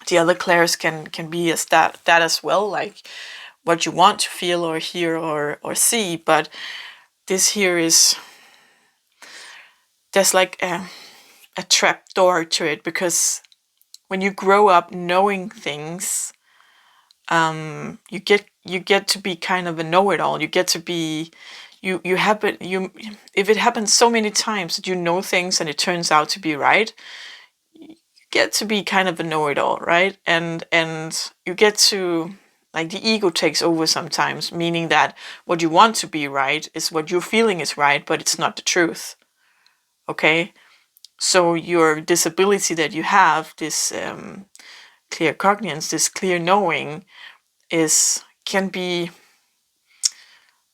The other clairs can be as that as well, like what you want to feel or hear or see, but this here is, there's like a trap door to it, because when you grow up knowing things, you get to be kind of a know-it-all. You get to be, you happen, you, if it happens so many times that you know things and it turns out to be right, you get to be kind of a know-it-all, right? And you get to, like, the ego takes over sometimes, meaning that what you want to be right is what you're feeling is right, but it's not the truth. Okay? So your disability that you have, this clear cognizance, this clear knowing, can be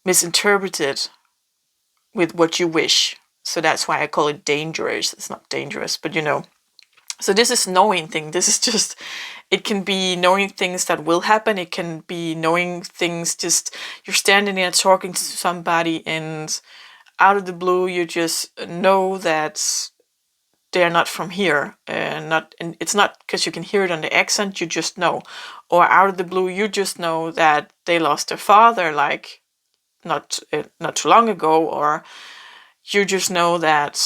misinterpreted with what you wish. So that's why I call it dangerous. It's not dangerous, but you know. So this is knowing thing. This is just, it can be knowing things that will happen. It can be knowing things, just you're standing there talking to somebody and out of the blue you just know that they're not from here, and it's not because you can hear it on the accent, you just know. Or out of the blue you just know that they lost their father, like not too long ago, or you just know that,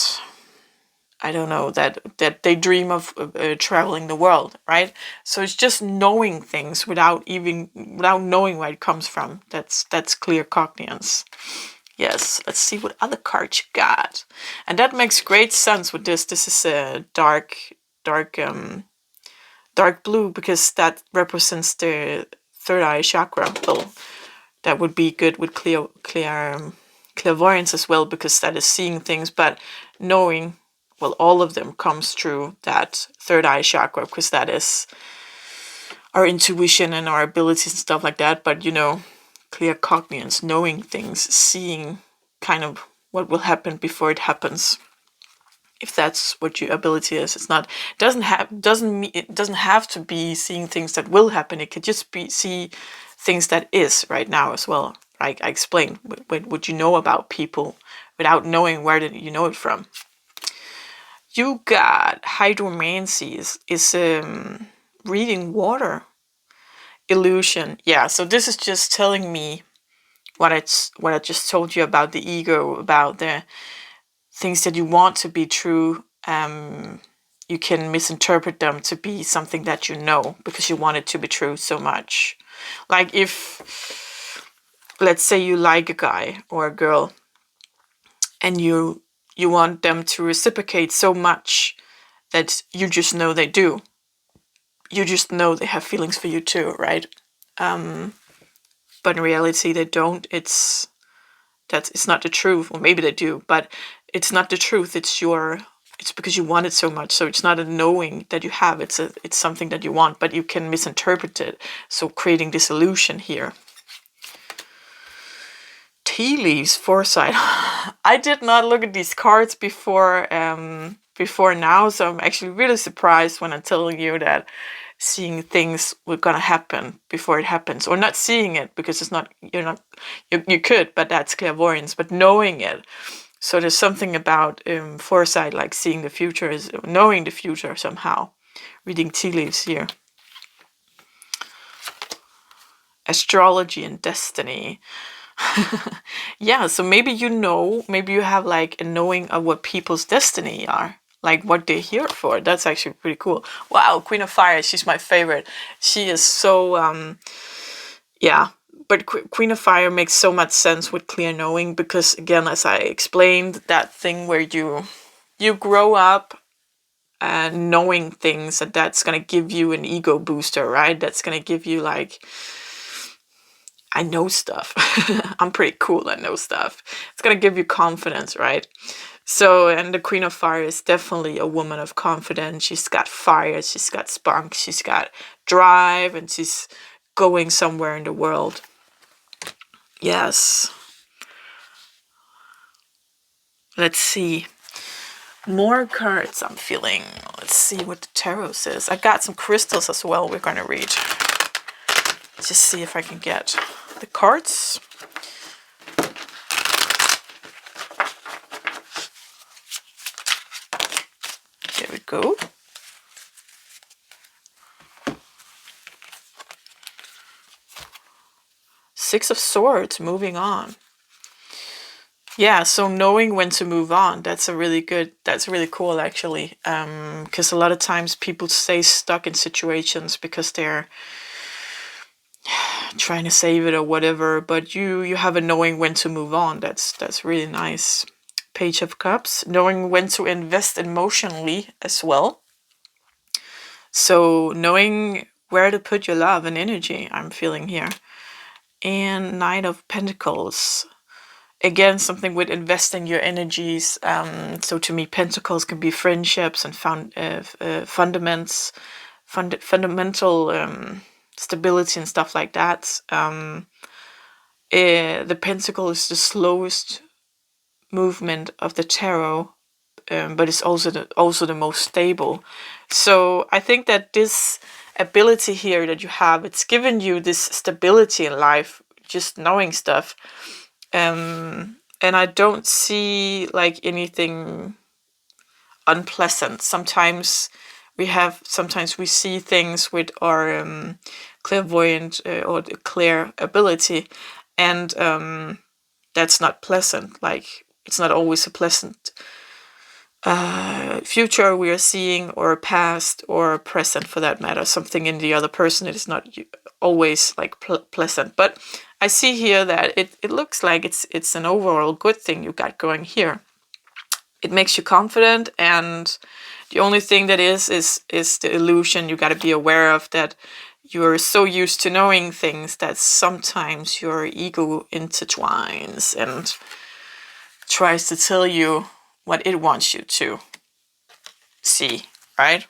I don't know, that they dream of traveling the world, right? So it's just knowing things without knowing where it comes from. That's clear cognizance. Yes, let's see what other cards you got. And that makes great sense with this. This is a dark blue, because that represents the third eye chakra. Well, that would be good with clairvoyance as well, because that is seeing things, but knowing, well, all of them comes through that third eye chakra, because that is our intuition and our abilities and stuff like that. But you know, clear cognizance, knowing things, seeing kind of what will happen before it happens. If that's what your ability is, it's not, it doesn't have to be seeing things that will happen. It could just be see things that is right now as well. Like I explained, what you know about people without knowing where did you know it from. You got hydromancy is reading water. Illusion. Yeah, so this is just telling me what I just told you about the ego, about the things that you want to be true. You can misinterpret them to be something that you know because you want it to be true so much. Like if, let's say you like a guy or a girl and you want them to reciprocate so much that you just know they do. You just know they have feelings for you too, right? But in reality they don't. It's not the truth. Or maybe they do, but it's not the truth. It's because you want it so much. So it's not a knowing that you have. It's something that you want, but you can misinterpret it. So creating this illusion here. Tea leaves, foresight. I did not look at these cards before now, so I'm actually really surprised when I'm telling you that seeing things were gonna happen before it happens, or not seeing it because it's not, you could, but that's clairvoyance, but knowing it. So there's something about foresight, like seeing the future, is knowing the future somehow. Reading tea leaves here. Astrology and destiny. Yeah, so maybe maybe you have like a knowing of what people's destiny are, like what they're here for. That's actually pretty cool. Wow, Queen of Fire, she's my favorite. She is so, yeah, but Queen of Fire makes so much sense with clear knowing, because again, as I explained, that thing where you grow up knowing things, and that's gonna give you an ego booster, right? That's gonna give you like, I know stuff. I'm pretty cool. I know stuff. It's going to give you confidence, right? So, and the Queen of Fire is definitely a woman of confidence. She's got fire, she's got spunk, she's got drive, and she's going somewhere in the world. Yes. Let's see. More cards I'm feeling. Let's see what the tarot says. I got some crystals as well we're going to read. Just see if I can get the cards. Here we go. Six of Swords, moving on. Yeah, so knowing when to move on, that's really cool actually. Because a lot of times people stay stuck in situations because they're trying to save it or whatever, but you have a knowing when to move on. That's really nice. Page of Cups, knowing when to invest emotionally as well. So knowing where to put your love and energy, I'm feeling here. And Knight of Pentacles. Again, something with investing your energies. So to me, Pentacles can be friendships and fundamental stability and stuff like that. The Pentacle is the slowest movement of the tarot, but it's also the most stable. So I think that this ability here that you have, it's given you this stability in life, just knowing stuff. And I don't see like anything unpleasant. Sometimes we see things with our clairvoyant or the clair ability, and that's not pleasant. Like, it's not always a pleasant future we are seeing, or past or present for that matter. Something in the other person, it is not always like pleasant. But I see here that it looks like it's an overall good thing you got going here. It makes you confident, and the only thing that is the illusion you got to be aware of, that you're so used to knowing things that sometimes your ego intertwines and tries to tell you what it wants you to see, right?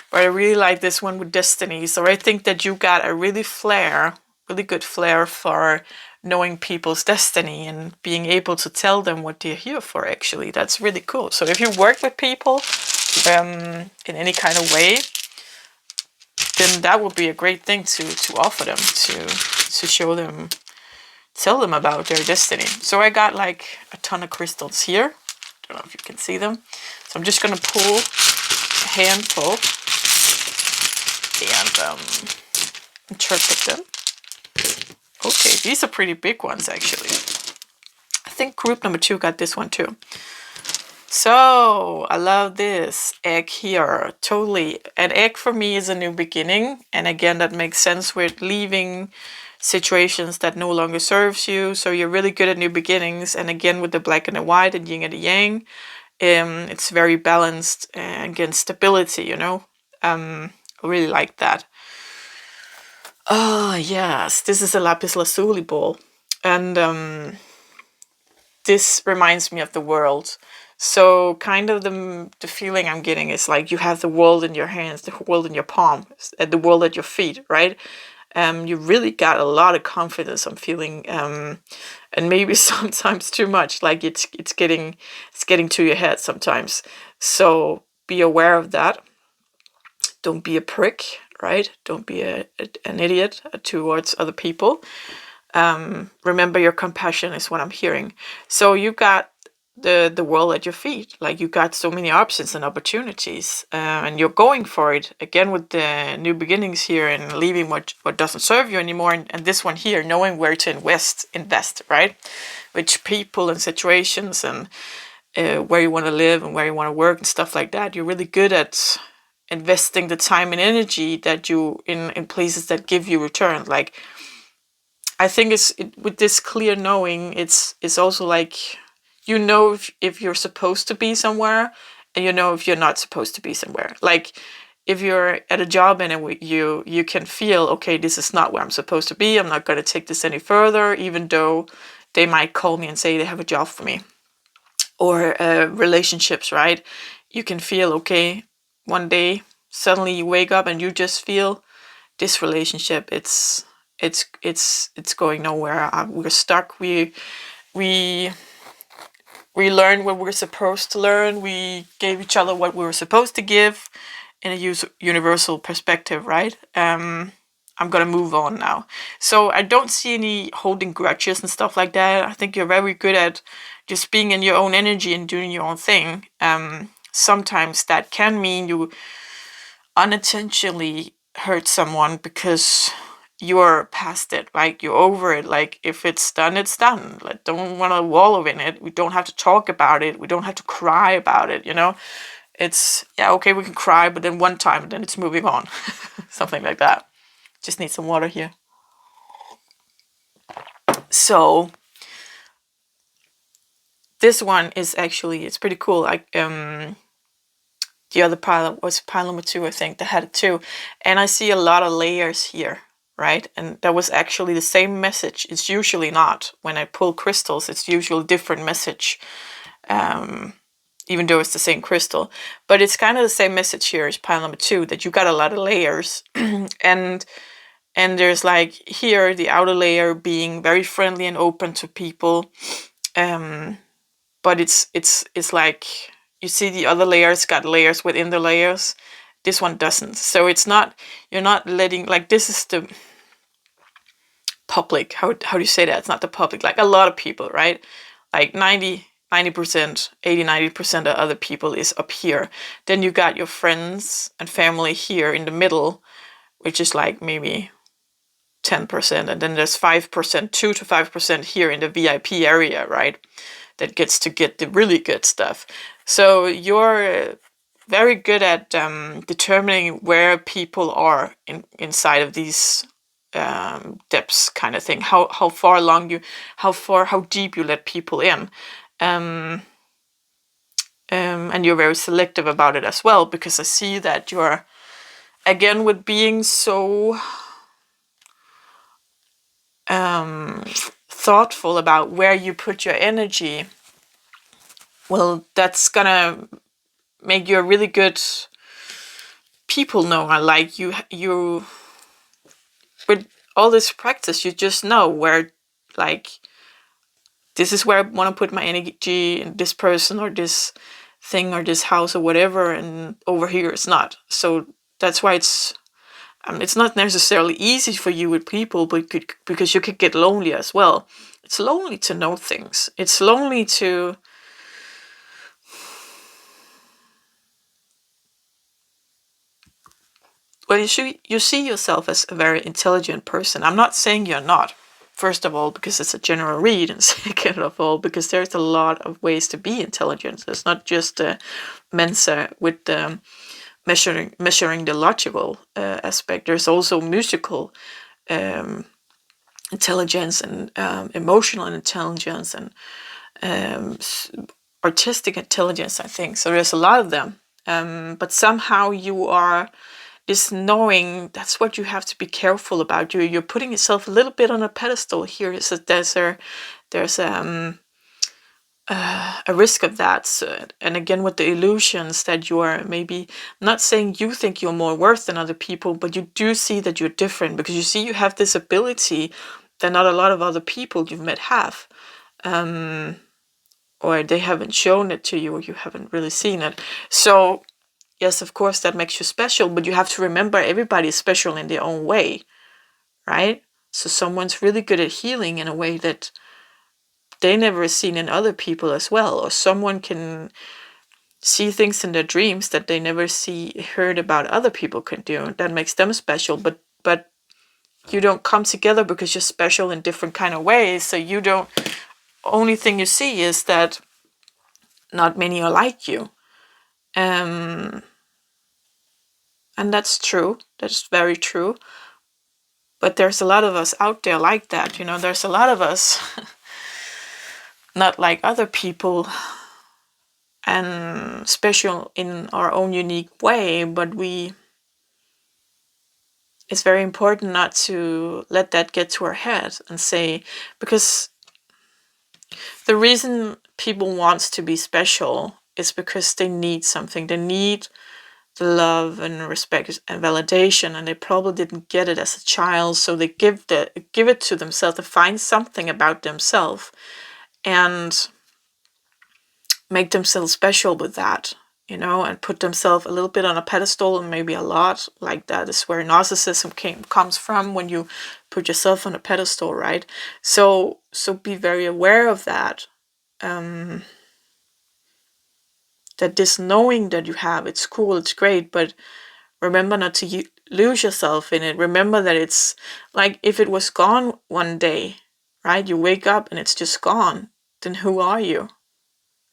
But I really like this one with destiny. So I think that you got a really good flair for knowing people's destiny and being able to tell them what they're here for, actually. That's really cool. So if you work with people in any kind of way, then that would be a great thing to offer them, to show them, tell them about their destiny. So I got like a ton of crystals here. Don't know if you can see them. So I'm just gonna pull a handful and interpret them. Okay, these are pretty big ones actually. I think group number 2 got this one too. So I love this egg here, totally. An egg for me is a new beginning, and again that makes sense with leaving situations that no longer serves you. So you're really good at new beginnings, and again with the black and the white and yin and the yang, it's very balanced, and again stability, you know. I really like that. Oh yes, this is a lapis lazuli ball, and this reminds me of the world. So kind of the feeling I'm getting is like you have the world in your hands, the world in your palm, and the world at your feet, right? You really got a lot of confidence, I'm feeling, and maybe sometimes too much. Like it's getting to your head sometimes. So be aware of that. Don't be a prick, right? Don't be an idiot towards other people. Remember, your compassion is what I'm hearing. So you got the world at your feet. Like you got so many options and opportunities, and you're going for it. Again with the new beginnings here and leaving what doesn't serve you anymore. And this one here, knowing where to invest, right? Which people and situations and where you want to live and where you want to work and stuff like that. You're really good at investing the time and energy that you in places that give you return. Like, I think with this clear knowing, it's also like, you know, if you're supposed to be somewhere, and you know if you're not supposed to be somewhere. Like if you're at a job and you can feel, okay, this is not where I'm supposed to be. I'm not going to take this any further, even though they might call me and say they have a job for me. or relationships, right? You can feel, okay, one day suddenly you wake up and you just feel this relationship, it's going nowhere. We're stuck. We we learned what we were supposed to learn. We gave each other what we were supposed to give in a universal perspective, right? I'm gonna move on now. So I don't see any holding grudges and stuff like that. I think you're very good at just being in your own energy and doing your own thing. Sometimes that can mean you unintentionally hurt someone because you're past it, like you're over it. Like if it's done, it's done. Like don't want to wallow in it. We don't have to talk about it. We don't have to cry about it. You know, it's yeah, okay, we can cry, but then one time, and then it's moving on, something like that. Just need some water here. So this one is actually it's pretty cool. Like the other pilot was pilot number 2, I think, that had it too. And I see a lot of layers here, right? And that was actually the same message. It's usually not. When I pull crystals, it's usually a different message, even though it's the same crystal. But it's kind of the same message here as pile number 2, that you got a lot of layers. and there's like here, the outer layer being very friendly and open to people. But it's like you see the other layers got layers within the layers. This one doesn't. So it's not, you're not letting, like this is the public. How do you say that? It's not the public. Like a lot of people, right? Like 90%, 80-90% of other people is up here. Then you got your friends and family here in the middle, which is like maybe 10%. And then there's 5%, 2 to 5% here in the VIP area, right? That gets to get the really good stuff. So you're very good at determining where people are inside of these depths, kind of thing. How far along you, how deep you let people in, and you're very selective about it as well, because I see that you're, again, with being so thoughtful about where you put your energy. Well, that's gonna make you a really good people knower. Like you with all this practice, you just know where, like, this is where I want to put my energy in this person or this thing or this house or whatever, and over here it's not. So that's why it's not necessarily easy for you with people, but because you could get lonely as well. It's lonely to know things. It's lonely to well, you see yourself as a very intelligent person. I'm not saying you're not. First of all, because it's a general read, and second of all, because there's a lot of ways to be intelligent. It's not just Mensa with measuring the logical aspect. There's also musical intelligence and emotional intelligence and artistic intelligence, I think. So there's a lot of them. But somehow you are is knowing that's what you have to be careful about. You're putting yourself a little bit on a pedestal here. So there's a risk of that. So, and again, with the illusions that you are maybe not saying you think you're more worth than other people, but you do see that you're different, because you see you have this ability that not a lot of other people you've met have. Or they haven't shown it to you, or you haven't really seen it. So yes, of course, that makes you special, but you have to remember everybody is special in their own way, right? So someone's really good at healing in a way that they never seen in other people as well, or someone can see things in their dreams that they never heard about other people can do. That makes them special, but you don't come together because you're special in different kind of ways. So you don't. Only thing you see is that not many are like you. And that's true. That's very true. But there's a lot of us out there like that. There's a lot of us not like other people and special in our own unique way. But it's very important not to let that get to our head and say, because the reason people wants to be special, it's because they need something. They need the love and respect and validation, and they probably didn't get it as a child, so they give it to themselves to find something about themselves and make themselves special with that, and put themselves a little bit on a pedestal, and maybe a lot. Like, that is where narcissism comes from, when you put yourself on a pedestal, right? So be very aware of that. That this knowing that you have, it's cool, it's great, but remember not to lose yourself in it. Remember that it's like, if it was gone one day, right? You wake up and it's just gone, then who are you?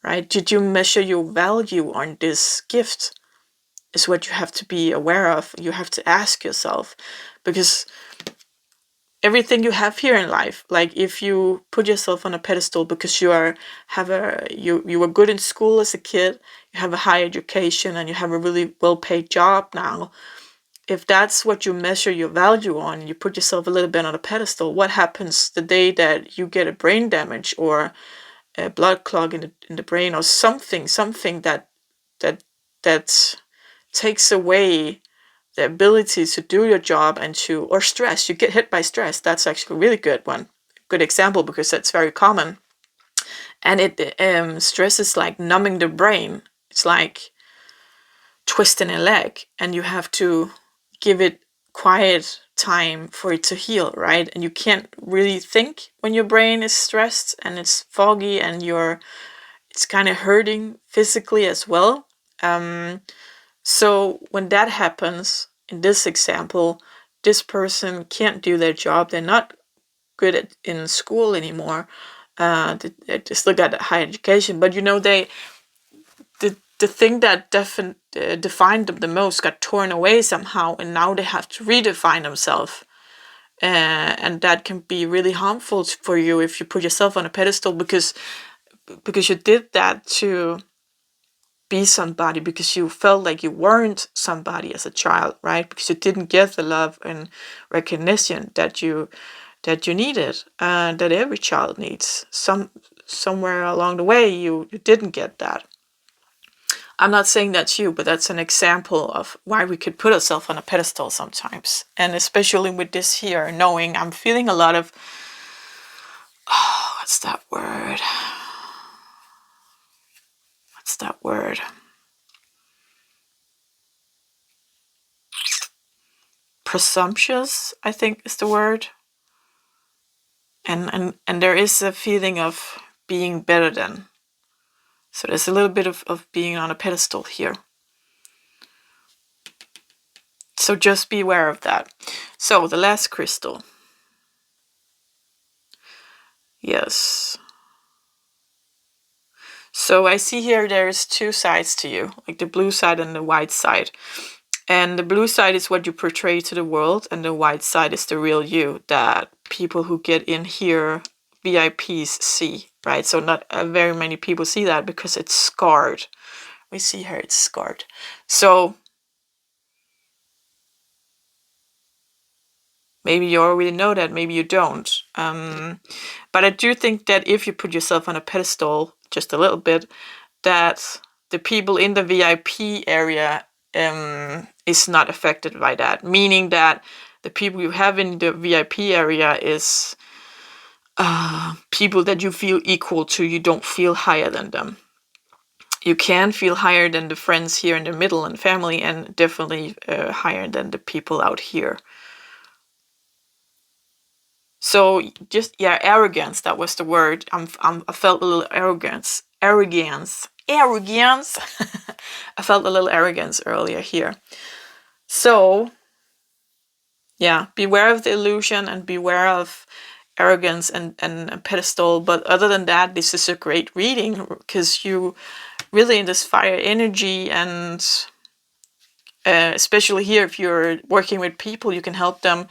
Right? Did you measure your value on this gift? Is what you have to be aware of. You have to ask yourself, because everything you have here in life, like, if you put yourself on a pedestal because you were good in school as a kid, you have a high education, and you have a really well-paid job now, if that's what you measure your value on, you put yourself a little bit on a pedestal, what happens the day that you get a brain damage or a blood clog in the brain, or something that takes away the ability to do your job, or stress, you get hit by stress. That's actually a really good example, because that's very common. And stress is like numbing the brain. It's like twisting a leg, and you have to give it quiet time for it to heal, right? And you can't really think when your brain is stressed and it's foggy, and it's kind of hurting physically as well. So when that happens, in this example, this person can't do their job. They're not good in school anymore. They still got a high education, but the thing that defined them the most got torn away somehow, and now they have to redefine themselves. And that can be really harmful for you if you put yourself on a pedestal, because you did that to be somebody, because you felt like you weren't somebody as a child, right? Because you didn't get the love and recognition that you needed, that every child needs. Somewhere along the way, you didn't get that. I'm not saying that's you, but that's an example of why we could put ourselves on a pedestal sometimes. And especially with this here, knowing I'm feeling a lot of, what's that word? Presumptuous, I think is the word. And there is a feeling of being better than. So there's a little bit of being on a pedestal here. So just be aware of that. So the last crystal. Yes. So I see here there's two sides to you, like the blue side and the white side. And the blue side is what you portray to the world, and the white side is the real you that people who get in here, VIPs, see, right? So not very many people see that because it's scarred. We see here it's scarred. So maybe you already know that, maybe you don't. But I do think that if you put yourself on a pedestal just a little bit, that the people in the VIP area is not affected by that. Meaning that the people you have in the VIP area is people that you feel equal to. You don't feel higher than them. You can feel higher than the friends here in the middle and family, and definitely higher than the people out here. So just, arrogance, that was the word. I felt a little arrogance. I felt a little arrogance earlier here. So beware of the illusion and beware of arrogance and pedestal. But other than that, this is a great reading, because you really in this fire energy, and especially here, if you're working with people, you can help them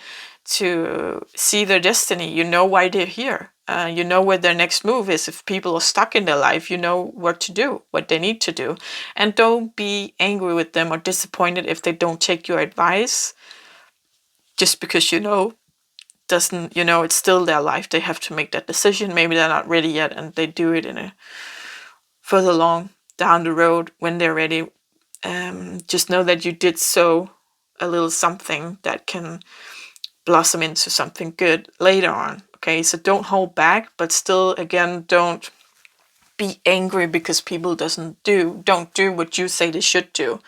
to see their destiny. You know why they're here. You know where their next move is. If people are stuck in their life, you know what to do, what they need to do. And don't be angry with them or disappointed if they don't take your advice. Just because it's still their life. They have to make that decision. Maybe they're not ready yet, and they do it in a further along down the road when they're ready. Just know that you did sow a little something that can blossom into something good later on. Okay, so don't hold back, but still, again, don't be angry because people don't do what you say they should do,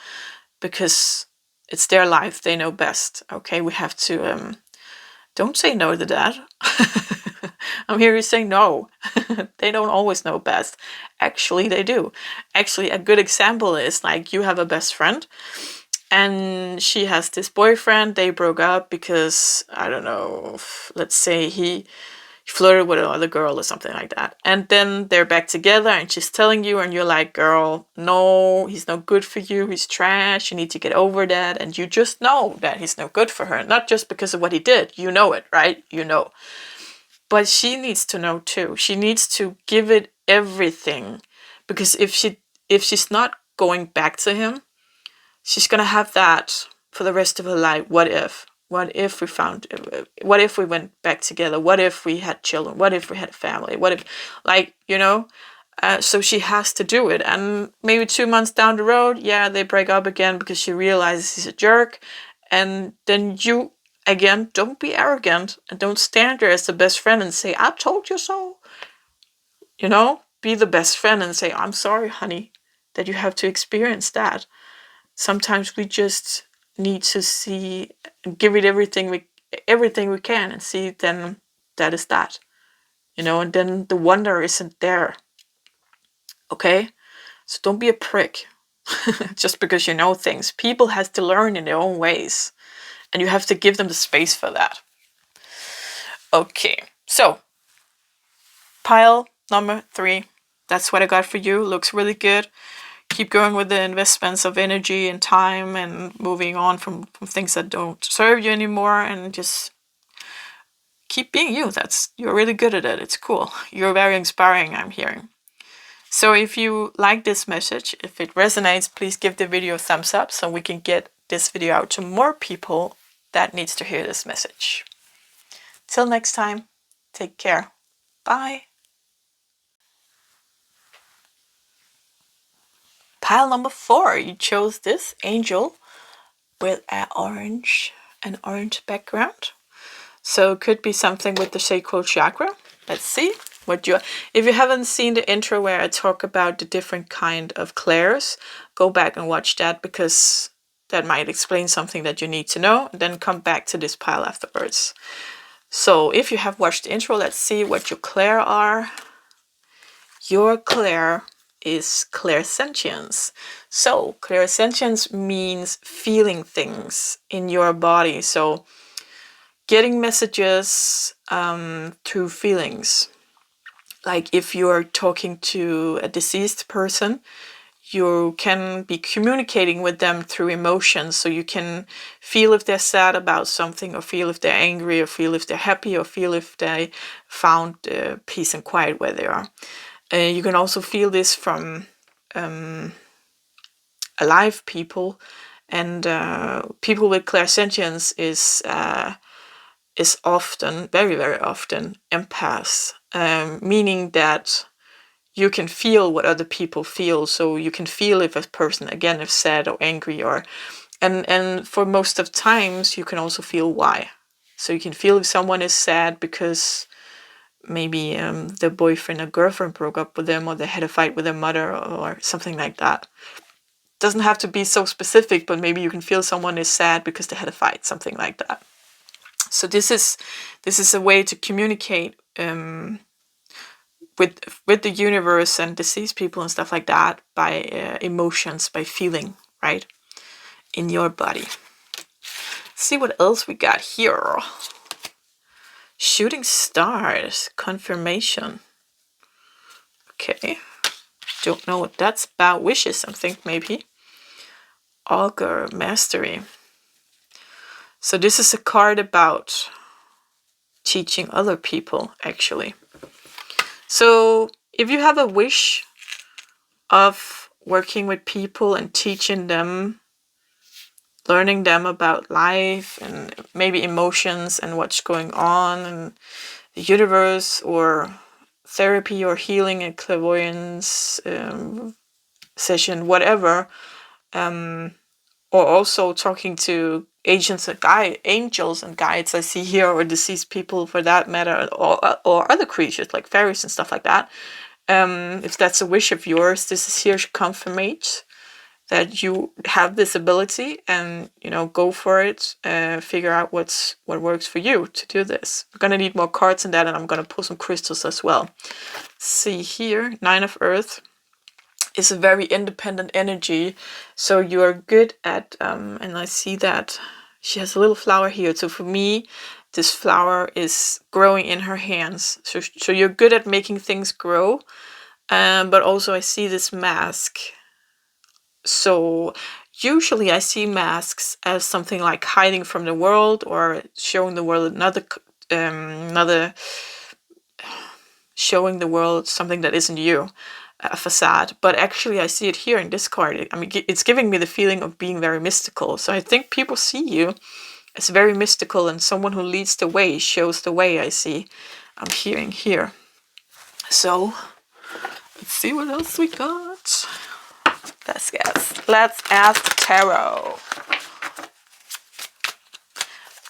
because it's their life, they know best. Okay, we have to don't say no to that. I'm here to say no. They don't always know best. Actually, they do. Actually, a good example is like you have a best friend and she has this boyfriend. They broke up because, I don't know, let's say he flirted with another girl or something like that. And then they're back together and she's telling you and you're like, girl, no, he's no good for you. He's trash. You need to get over that. And you just know that he's no good for her. Not just because of what he did. You know it, right? You know. But she needs to know too. She needs to give it everything. Because if she's not going back to him, she's gonna have that for the rest of her life. What if? What if we went back together? What if we had children? What if we had a family? What if, like, so she has to do it. And maybe 2 months down the road, yeah, they break up again because she realizes he's a jerk. And then you, again, don't be arrogant and don't stand there as the best friend and say, I told you so. Be the best friend and say, I'm sorry, honey, that you have to experience that. Sometimes we just need to see, give it everything we can and see, then that is that. And then the wonder isn't there. Okay? So don't be a prick just because you know things. People have to learn in their own ways. And you have to give them the space for that. Okay, so pile number 3. That's what I got for you. Looks really good. Keep going with the investments of energy and time and moving on from things that don't serve you anymore, and just keep being you. You're really good at it. It's cool. You're very inspiring, I'm hearing. So if you like this message, if it resonates, please give the video a thumbs up so we can get this video out to more people that needs to hear this message. Till next time, take care. Bye. Pile number 4, you chose this angel with an orange background. So it could be something with the sacral chakra. Let's see if you haven't seen the intro where I talk about the different kind of clairs, go back and watch that, because that might explain something that you need to know. Then come back to this pile afterwards. So if you have watched the intro, let's see what your clair are. Your clair is clairsentience. So clairsentience means feeling things in your body. So getting messages through feelings. Like if you're talking to a deceased person, you can be communicating with them through emotions. So you can feel if they're sad about something, or feel if they're angry, or feel if they're happy, or feel if they found peace and quiet where they are. You can also feel this from alive people, and people with clairsentience is often, very, very often, empaths, meaning that you can feel what other people feel. So you can feel if a person, again, is sad or angry, and for most of times you can also feel why. So you can feel if someone is sad because maybe their boyfriend or girlfriend broke up with them, or they had a fight with their mother, or something like that. Doesn't have to be so specific, but maybe you can feel someone is sad because they had a fight, something like that. So this is a way to communicate with the universe and deceased people and stuff like that by emotions, by feeling, right, in your body. Let's see what else we got here. Shooting stars, confirmation. Okay, don't know what that's about. Wishes, I think, maybe. Augur, mastery. So this is a card about teaching other people, actually. So if you have a wish of working with people and teaching them, learning them about life and maybe emotions and what's going on in the universe, or therapy or healing, a clairvoyance session, whatever, or also talking to angels and guides I see here, or deceased people for that matter, or other creatures like fairies and stuff like that. If that's a wish of yours, this is here to confirm that you have this ability, and go for it. Figure out what works for you to do this. We're gonna need more cards in that, and I'm gonna pull some crystals as well. See here, Nine of Earth is a very independent energy, so you are good at and I see that she has a little flower here, so for me this flower is growing in her hands, so you're good at making things grow. But also I see this mask, so usually I see masks as something like hiding from the world, or showing the world another showing the world something that isn't you, a facade. But actually I see it here in this card. I mean, it's giving me the feeling of being very mystical. So I think people see you as very mystical, and someone who leads the way, shows the way. I'm hearing here. So let's see what else we got. Let's guess. Let's ask tarot.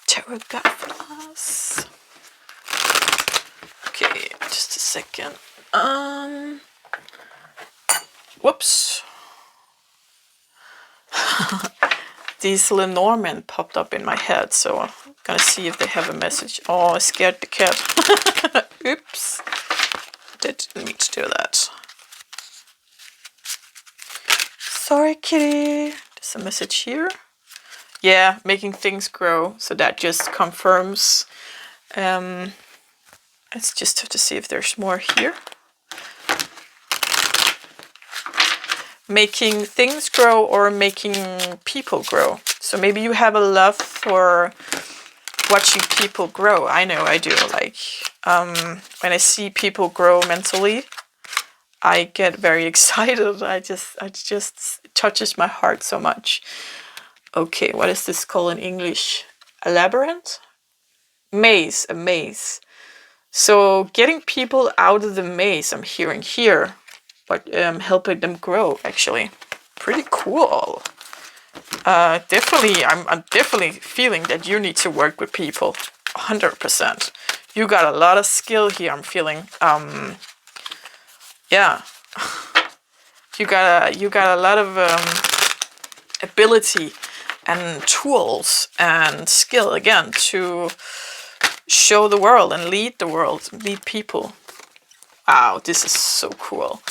Tarot got for us. Okay, just a second. Whoops. These Lenormand popped up in my head, so I'm gonna see if they have a message. Oh, I scared the cat. Oops. Didn't mean to do that. Sorry, kitty. There's a message here. Yeah, making things grow. So that just confirms. Let's just have to see if there's more here. Making things grow, or making people grow. So maybe you have a love for watching people grow. I know I do. Like when I see people grow mentally, I get very excited. It just touches my heart so much. Okay, what is this called in English? A labyrinth? Maze, a maze. So getting people out of the maze, I'm hearing here, but helping them grow, actually. Pretty cool. Definitely, I'm definitely feeling that you need to work with people, 100%. You got a lot of skill here, I'm feeling. Yeah. You got a lot of ability and tools and skill, again, to show the world and lead the world, lead people. Wow, this is so cool.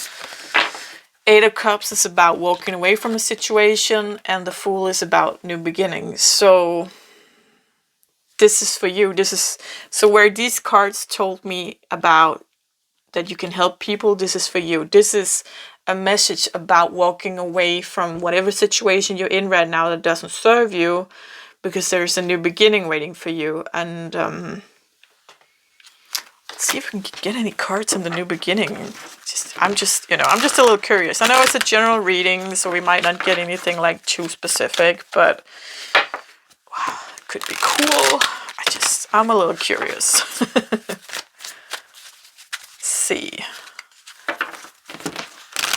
Eight of Cups is about walking away from a situation, and the Fool is about new beginnings. So this is for you. So where these cards told me about that you can help people, this is for you. This is a message about walking away from whatever situation you're in right now that doesn't serve you, because there's a new beginning waiting for you. And let's see if we can get any cards on the new beginning. I'm just a little curious. I know it's a general reading, so we might not get anything like too specific, but wow, it could be cool. I'm a little curious. See.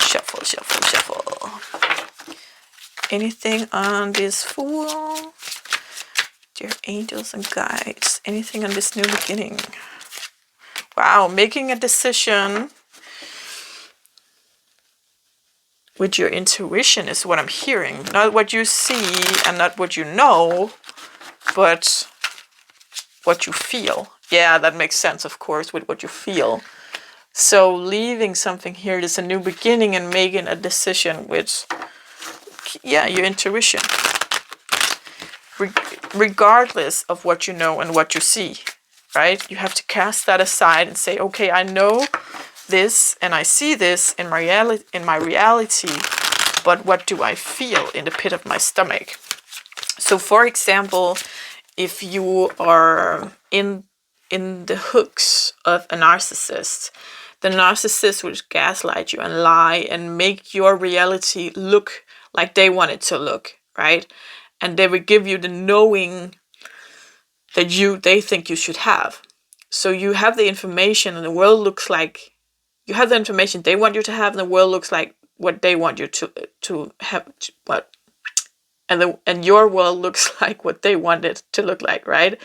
Shuffle, shuffle, shuffle. Anything on this Fool? Dear angels and guides. Anything on this new beginning? Wow, making a decision with your intuition is what I'm hearing. Not what you see and not what you know, but what you feel. Yeah, that makes sense, of course, with what you feel. So leaving something here, there's a new beginning, and making a decision with, yeah, your intuition. Regardless of what you know and what you see, right? You have to cast that aside and say, okay, I know this and I see this in my reality, but what do I feel in the pit of my stomach? So for example, if you are in the hooks of a narcissist, the narcissist will gaslight you and lie and make your reality look like they want it to look, right? And they will give you the knowing that they think you should have. So you have the information and the world looks like you have the information they want you to have, and the world looks like what they want you to have, and your world looks like what they want it to look like, right?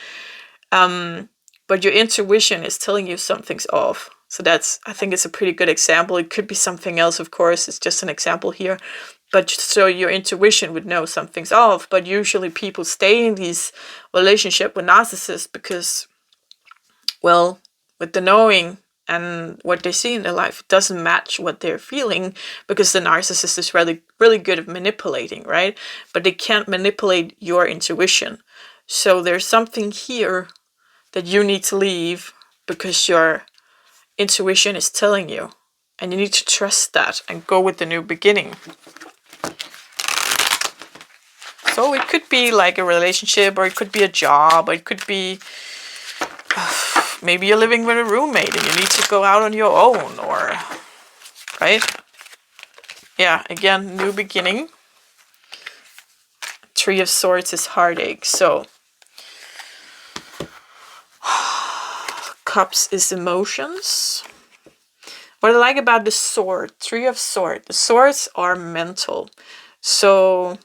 But your intuition is telling you something's off. So I think it's a pretty good example. It could be something else, of course. It's just an example here. But so your intuition would know something's off. But usually people stay in these relationships with narcissists because, well, with the knowing and what they see in their life, it doesn't match what they're feeling, because the narcissist is really, really good at manipulating, right? But they can't manipulate your intuition. So there's something here that you need to leave because your intuition is telling you. And you need to trust that and go with the new beginning. So it could be like a relationship, or it could be a job, or it could be maybe you're living with a roommate and you need to go out on your own, or, right? Yeah, again, new beginning. Three of Swords is heartache. So Cups is emotions. What I like about the sword, Three of Swords, the swords are mental. So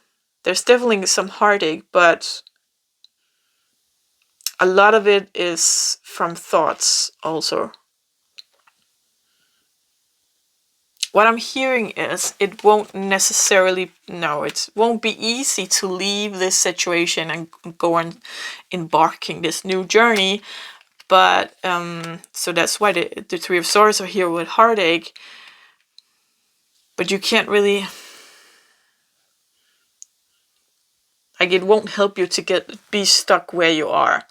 there's definitely some heartache, but a lot of it is from thoughts also. What I'm hearing is it won't necessarily, no, it won't be easy to leave this situation and go on embarking this new journey. But so that's why the Three of Swords are here with heartache. But you can't really, like, it won't help you to be stuck where you are.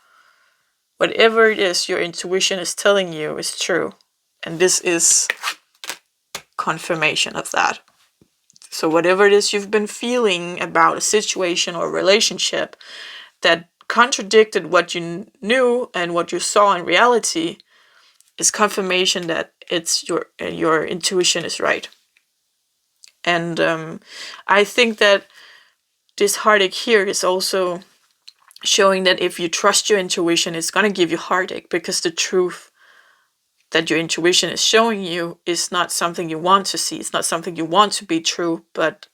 Whatever it is your intuition is telling you is true. And this is confirmation of that. So whatever it is you've been feeling about a situation or relationship that contradicted what you knew and what you saw in reality is confirmation that it's your intuition is right. And I think that this heartache here is also showing that if you trust your intuition, it's going to give you heartache, because the truth that your intuition is showing you is not something you want to see. It's not something you want to be true, but,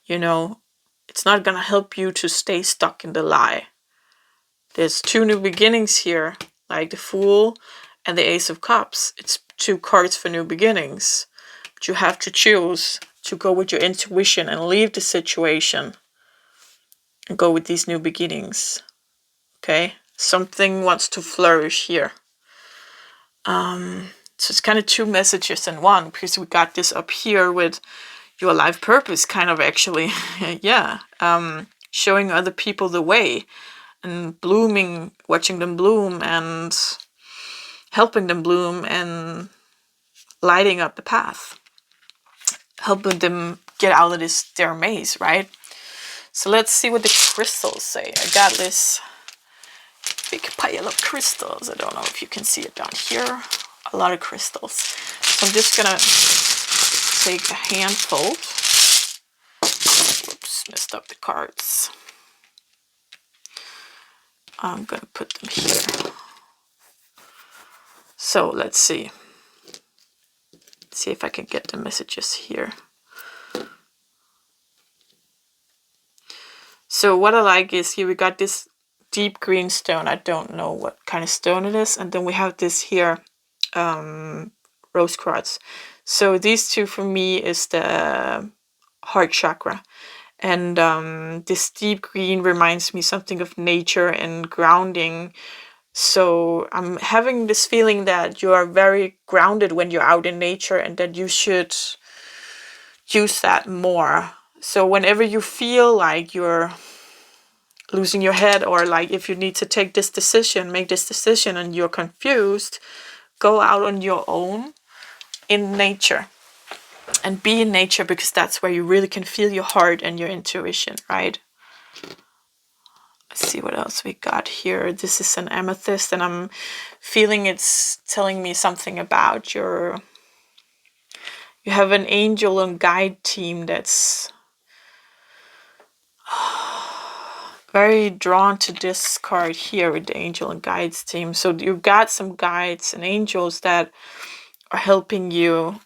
you know, it's not going to help you to stay stuck in the lie. There's two new beginnings here, like the Fool and the Ace of Cups. It's two cards for new beginnings. But you have to choose to go with your intuition and leave the situation and go with these new beginnings. Okay? Something wants to flourish here. So it's kind of two messages in one, because we got this up here with your life purpose, kind of, actually. Yeah. Showing other people the way and blooming, watching them bloom and helping them bloom and lighting up the path, helping them get out of their maze, right? So let's see what the crystals say. I got this big pile of crystals. I don't know if you can see it down here. A lot of crystals. So I'm just gonna take a handful. Whoops, messed up the cards. I'm gonna put them here. So let's see. See if I can get the messages here. So what I like is here we got this deep green stone. I don't know what kind of stone it is. And then we have this here, rose quartz. So these two for me is the heart chakra. And this deep green reminds me something of nature and grounding. So I'm having this feeling that you are very grounded when you're out in nature, and that you should use that more. So whenever you feel like you're losing your head, or like if you need to make this decision and you're confused, go out on your own in nature and be in nature, because that's where you really can feel your heart and your intuition, right? Let's see what else we got here. This is an amethyst, and I'm feeling it's telling me something about you have an angel and guide team that's very drawn to this card here with the angel and guides team. So you've got some guides and angels that are helping you,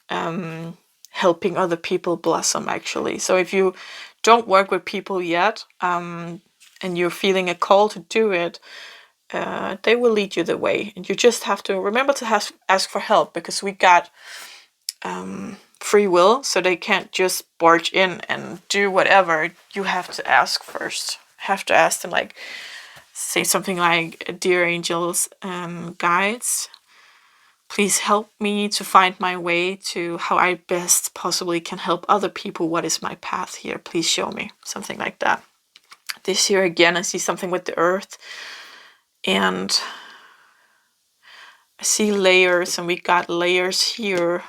helping other people blossom, actually. So if you don't work with people yet, and you're feeling a call to do it, they will lead you the way. And you just have to remember to ask for help, because we got free will, so they can't just barge in and do whatever. You have to ask first. Have to ask them, like, say something like, "Dear angels and guides, please help me to find my way to how I best possibly can help other people. What is my path here? Please show me." Something like that. This year again, I see something with the earth, and I see layers, and we got layers here.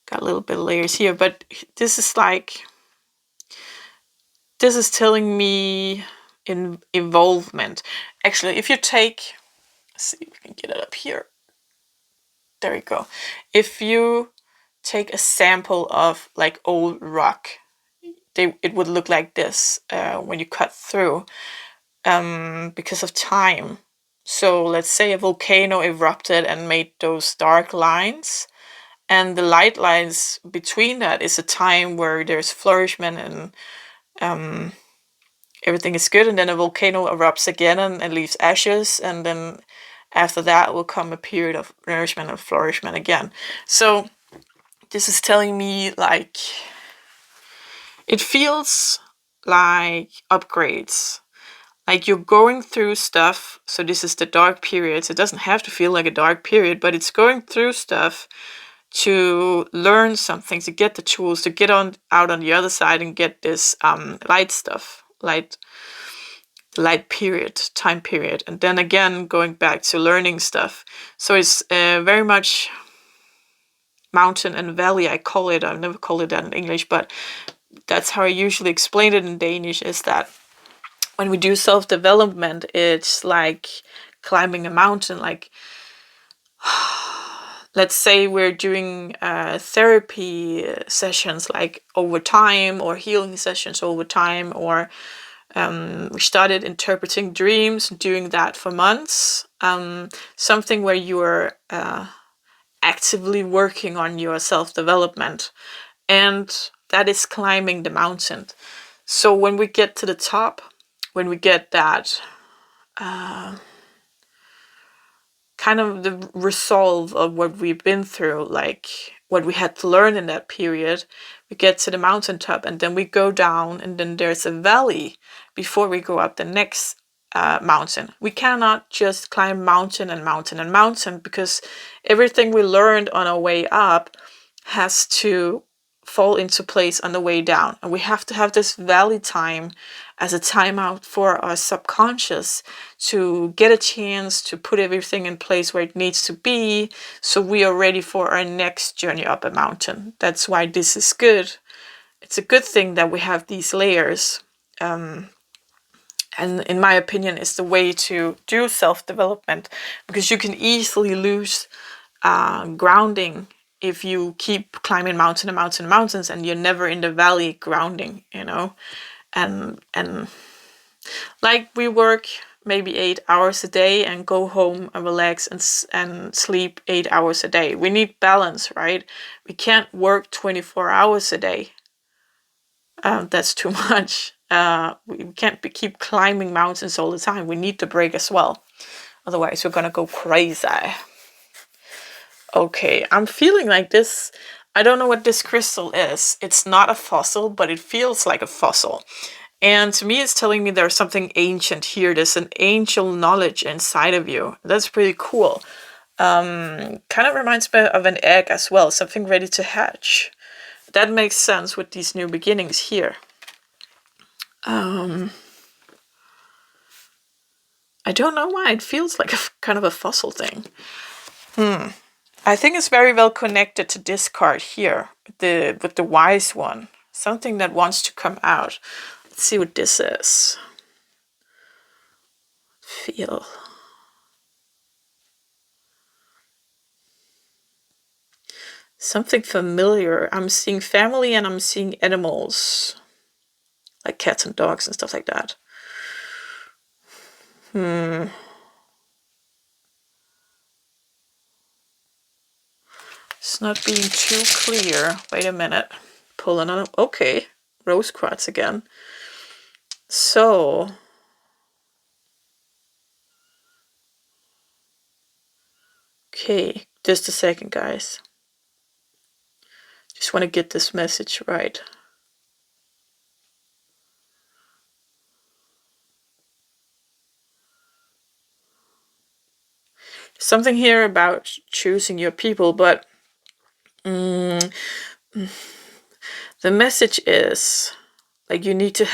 Got a little bit of layers here, but this is like, this is telling me involvement. Actually, if you take, let's see if we can get it up here. There you go. If you take a sample of like old rock, it would look like this when you cut through, because of time. So let's say a volcano erupted and made those dark lines, and the light lines between that is a time where there's flourishment and everything is good, and then a volcano erupts again and leaves ashes, and then after that will come a period of nourishment and flourishment again. So this is telling me, like, it feels like upgrades. Like you're going through stuff. So this is the dark periods. It doesn't have to feel like a dark period, but it's going through stuff to learn something, to get the tools, to get on out on the other side and get this light stuff, light period, time period, and then again going back to learning stuff. So it's very much mountain and valley, I call it. I've never called it that in English, but that's how I usually explain it in Danish, is that when we do self-development, it's like climbing a mountain. Like, let's say we're doing therapy sessions like over time, or healing sessions over time, or we started interpreting dreams, doing that for months. Something where you're actively working on your self-development, and that is climbing the mountain. So when we get to the top, when we get that kind of the resolve of what we've been through, like what we had to learn in that period, we get to the mountaintop, and then we go down, and then there's a valley before we go up the next mountain. We cannot just climb mountain and mountain and mountain, because everything we learned on our way up has to fall into place on the way down. And we have to have this valley time as a timeout for our subconscious to get a chance to put everything in place where it needs to be, so we are ready for our next journey up a mountain. That's why this is good. It's a good thing that we have these layers. And in my opinion, it's the way to do self-development, because you can easily lose grounding if you keep climbing mountain and mountain and mountains, and you're never in the valley grounding, and like we work maybe 8 hours a day and go home and relax and sleep 8 hours a day. We need balance, right? We can't work 24 hours a day. That's too much. We can't keep climbing mountains all the time. We need to break as well. Otherwise, we're gonna go crazy. Okay, I'm feeling like this. I don't know what this crystal is. It's not a fossil, but it feels like a fossil. And to me, it's telling me there's something ancient here. There's an angel knowledge inside of you. That's pretty cool. Kind of reminds me of an egg as well, something ready to hatch. That makes sense with these new beginnings here. I don't know why it feels like a kind of a fossil thing. I think it's very well connected to this card here, with the wise one. Something that wants to come out. Let's see what this is. Feel. Something familiar. I'm seeing family and I'm seeing animals. Like cats and dogs and stuff like that. It's not being too clear. Wait a minute. Pull another. Okay. Rose quartz again. So. Okay. Just a second, guys. Just want to get this message right. Something here about choosing your people, but the message is like you need to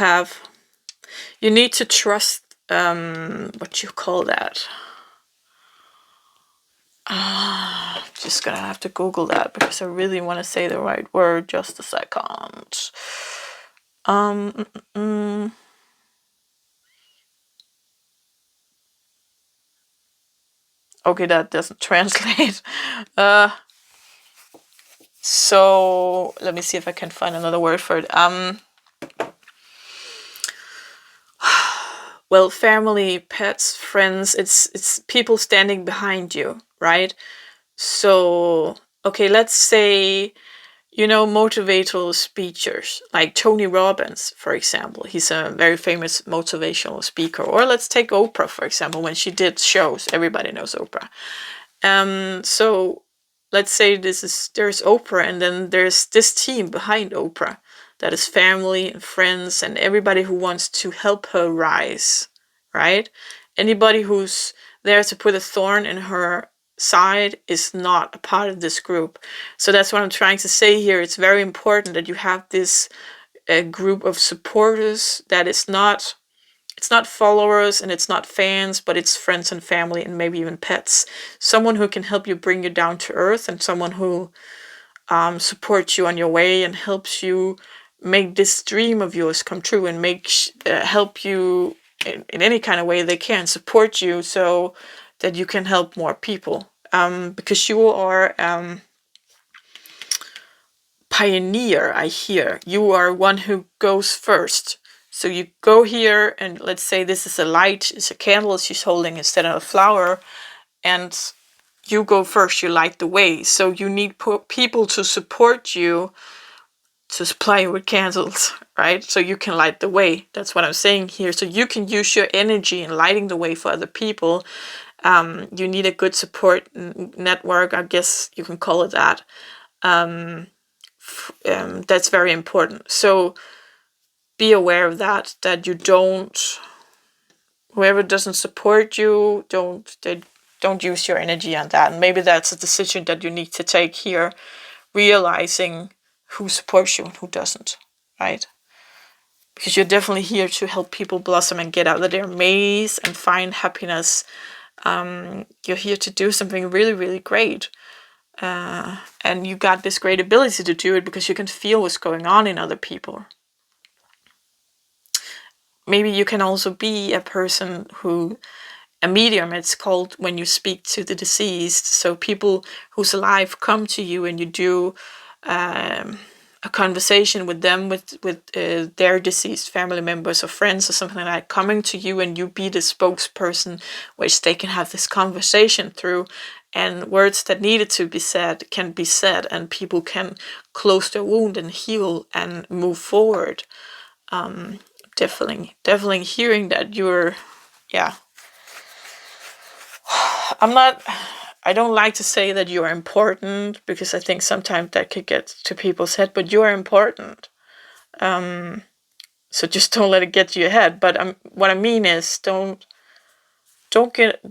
trust, what you call that. Just gonna have to Google that because I really want to say the right word. Just a second. Okay, that doesn't translate. So let me see if I can find another word for it. Well, family, pets, friends, it's people standing behind you, right? So, okay, let's say, motivational speakers like Tony Robbins, for example. He's a very famous motivational speaker. Or let's take Oprah, for example, when she did shows. Everybody knows Oprah. So let's say there's Oprah, and then there's this team behind Oprah that is family and friends and everybody who wants to help her rise, right? Anybody who's there to put a thorn in her side is not a part of this group. So that's what I'm trying to say here. It's very important that you have this group of supporters that is not, it's not followers and it's not fans, but it's friends and family and maybe even pets. Someone who can help you bring you down to earth, and someone who supports you on your way and helps you make this dream of yours come true, and help you in any kind of way they can, support you so that you can help more people. Because you are pioneer, I hear. You are one who goes first. So you go here, and let's say this is a light, it's a candle she's holding instead of a flower, and you go first, you light the way. So you need people to support you, to supply you with candles, right? So you can light the way. That's what I'm saying here. So you can use your energy in lighting the way for other people. You need a good support network, I guess you can call it that. That's very important. So be aware of that you don't, whoever doesn't support you, don't use your energy on that. And maybe that's a decision that you need to take here, realizing who supports you and who doesn't, right? Because you're definitely here to help people blossom and get out of their maze and find happiness. You're here to do something really, really great. And you got this great ability to do it because you can feel what's going on in other people. Maybe you can also be a person a medium, it's called, when you speak to the deceased. So people who's alive come to you, and you do a conversation with them, with their deceased family members or friends or something like that, coming to you, and you be the spokesperson which they can have this conversation through, and words that needed to be said can be said, and people can close their wound and heal and move forward. Definitely hearing that you're, yeah. I don't like to say that you're important, because I think sometimes that could get to people's head, but you are important. So just don't let it get to your head. But what I mean is, don't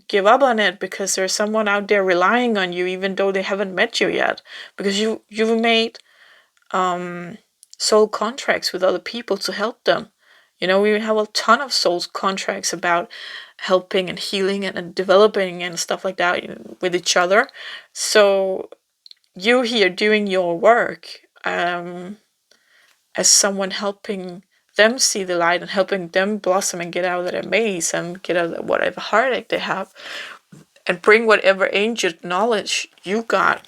give up on it, because there's someone out there relying on you, even though they haven't met you yet, because you've made soul contracts with other people to help them. We have a ton of soul contracts about helping and healing and developing and stuff like that with each other. So you here doing your work as someone helping them see the light and helping them blossom and get out of their maze and get out of whatever heartache they have, and bring whatever ancient knowledge you got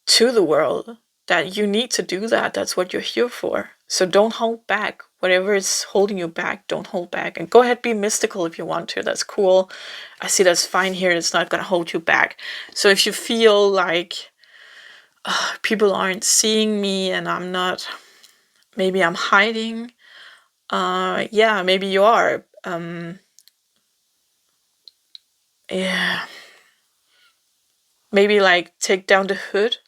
to the world, that you need to do that. That's what you're here for. So don't hold back. Whatever is holding you back, don't hold back. And go ahead, be mystical if you want to. That's cool. I see that's fine here. It's not going to hold you back. So if you feel like people aren't seeing me and I'm not, maybe I'm hiding. Yeah, maybe you are. Yeah. Maybe like take down the hood,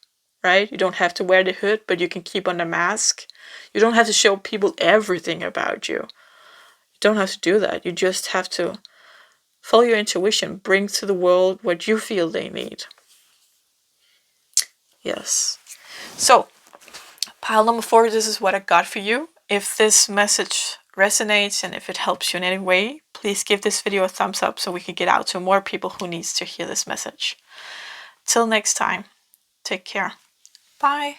right? You don't have to wear the hood, but you can keep on the mask. You don't have to show people everything about you. You don't have to do that. You just have to follow your intuition, bring to the world what you feel they need. Yes. So, pile number 4, this is what I got for you. If this message resonates and if it helps you in any way, please give this video a thumbs up so we can get out to more people who needs to hear this message. Till next time, take care. Bye.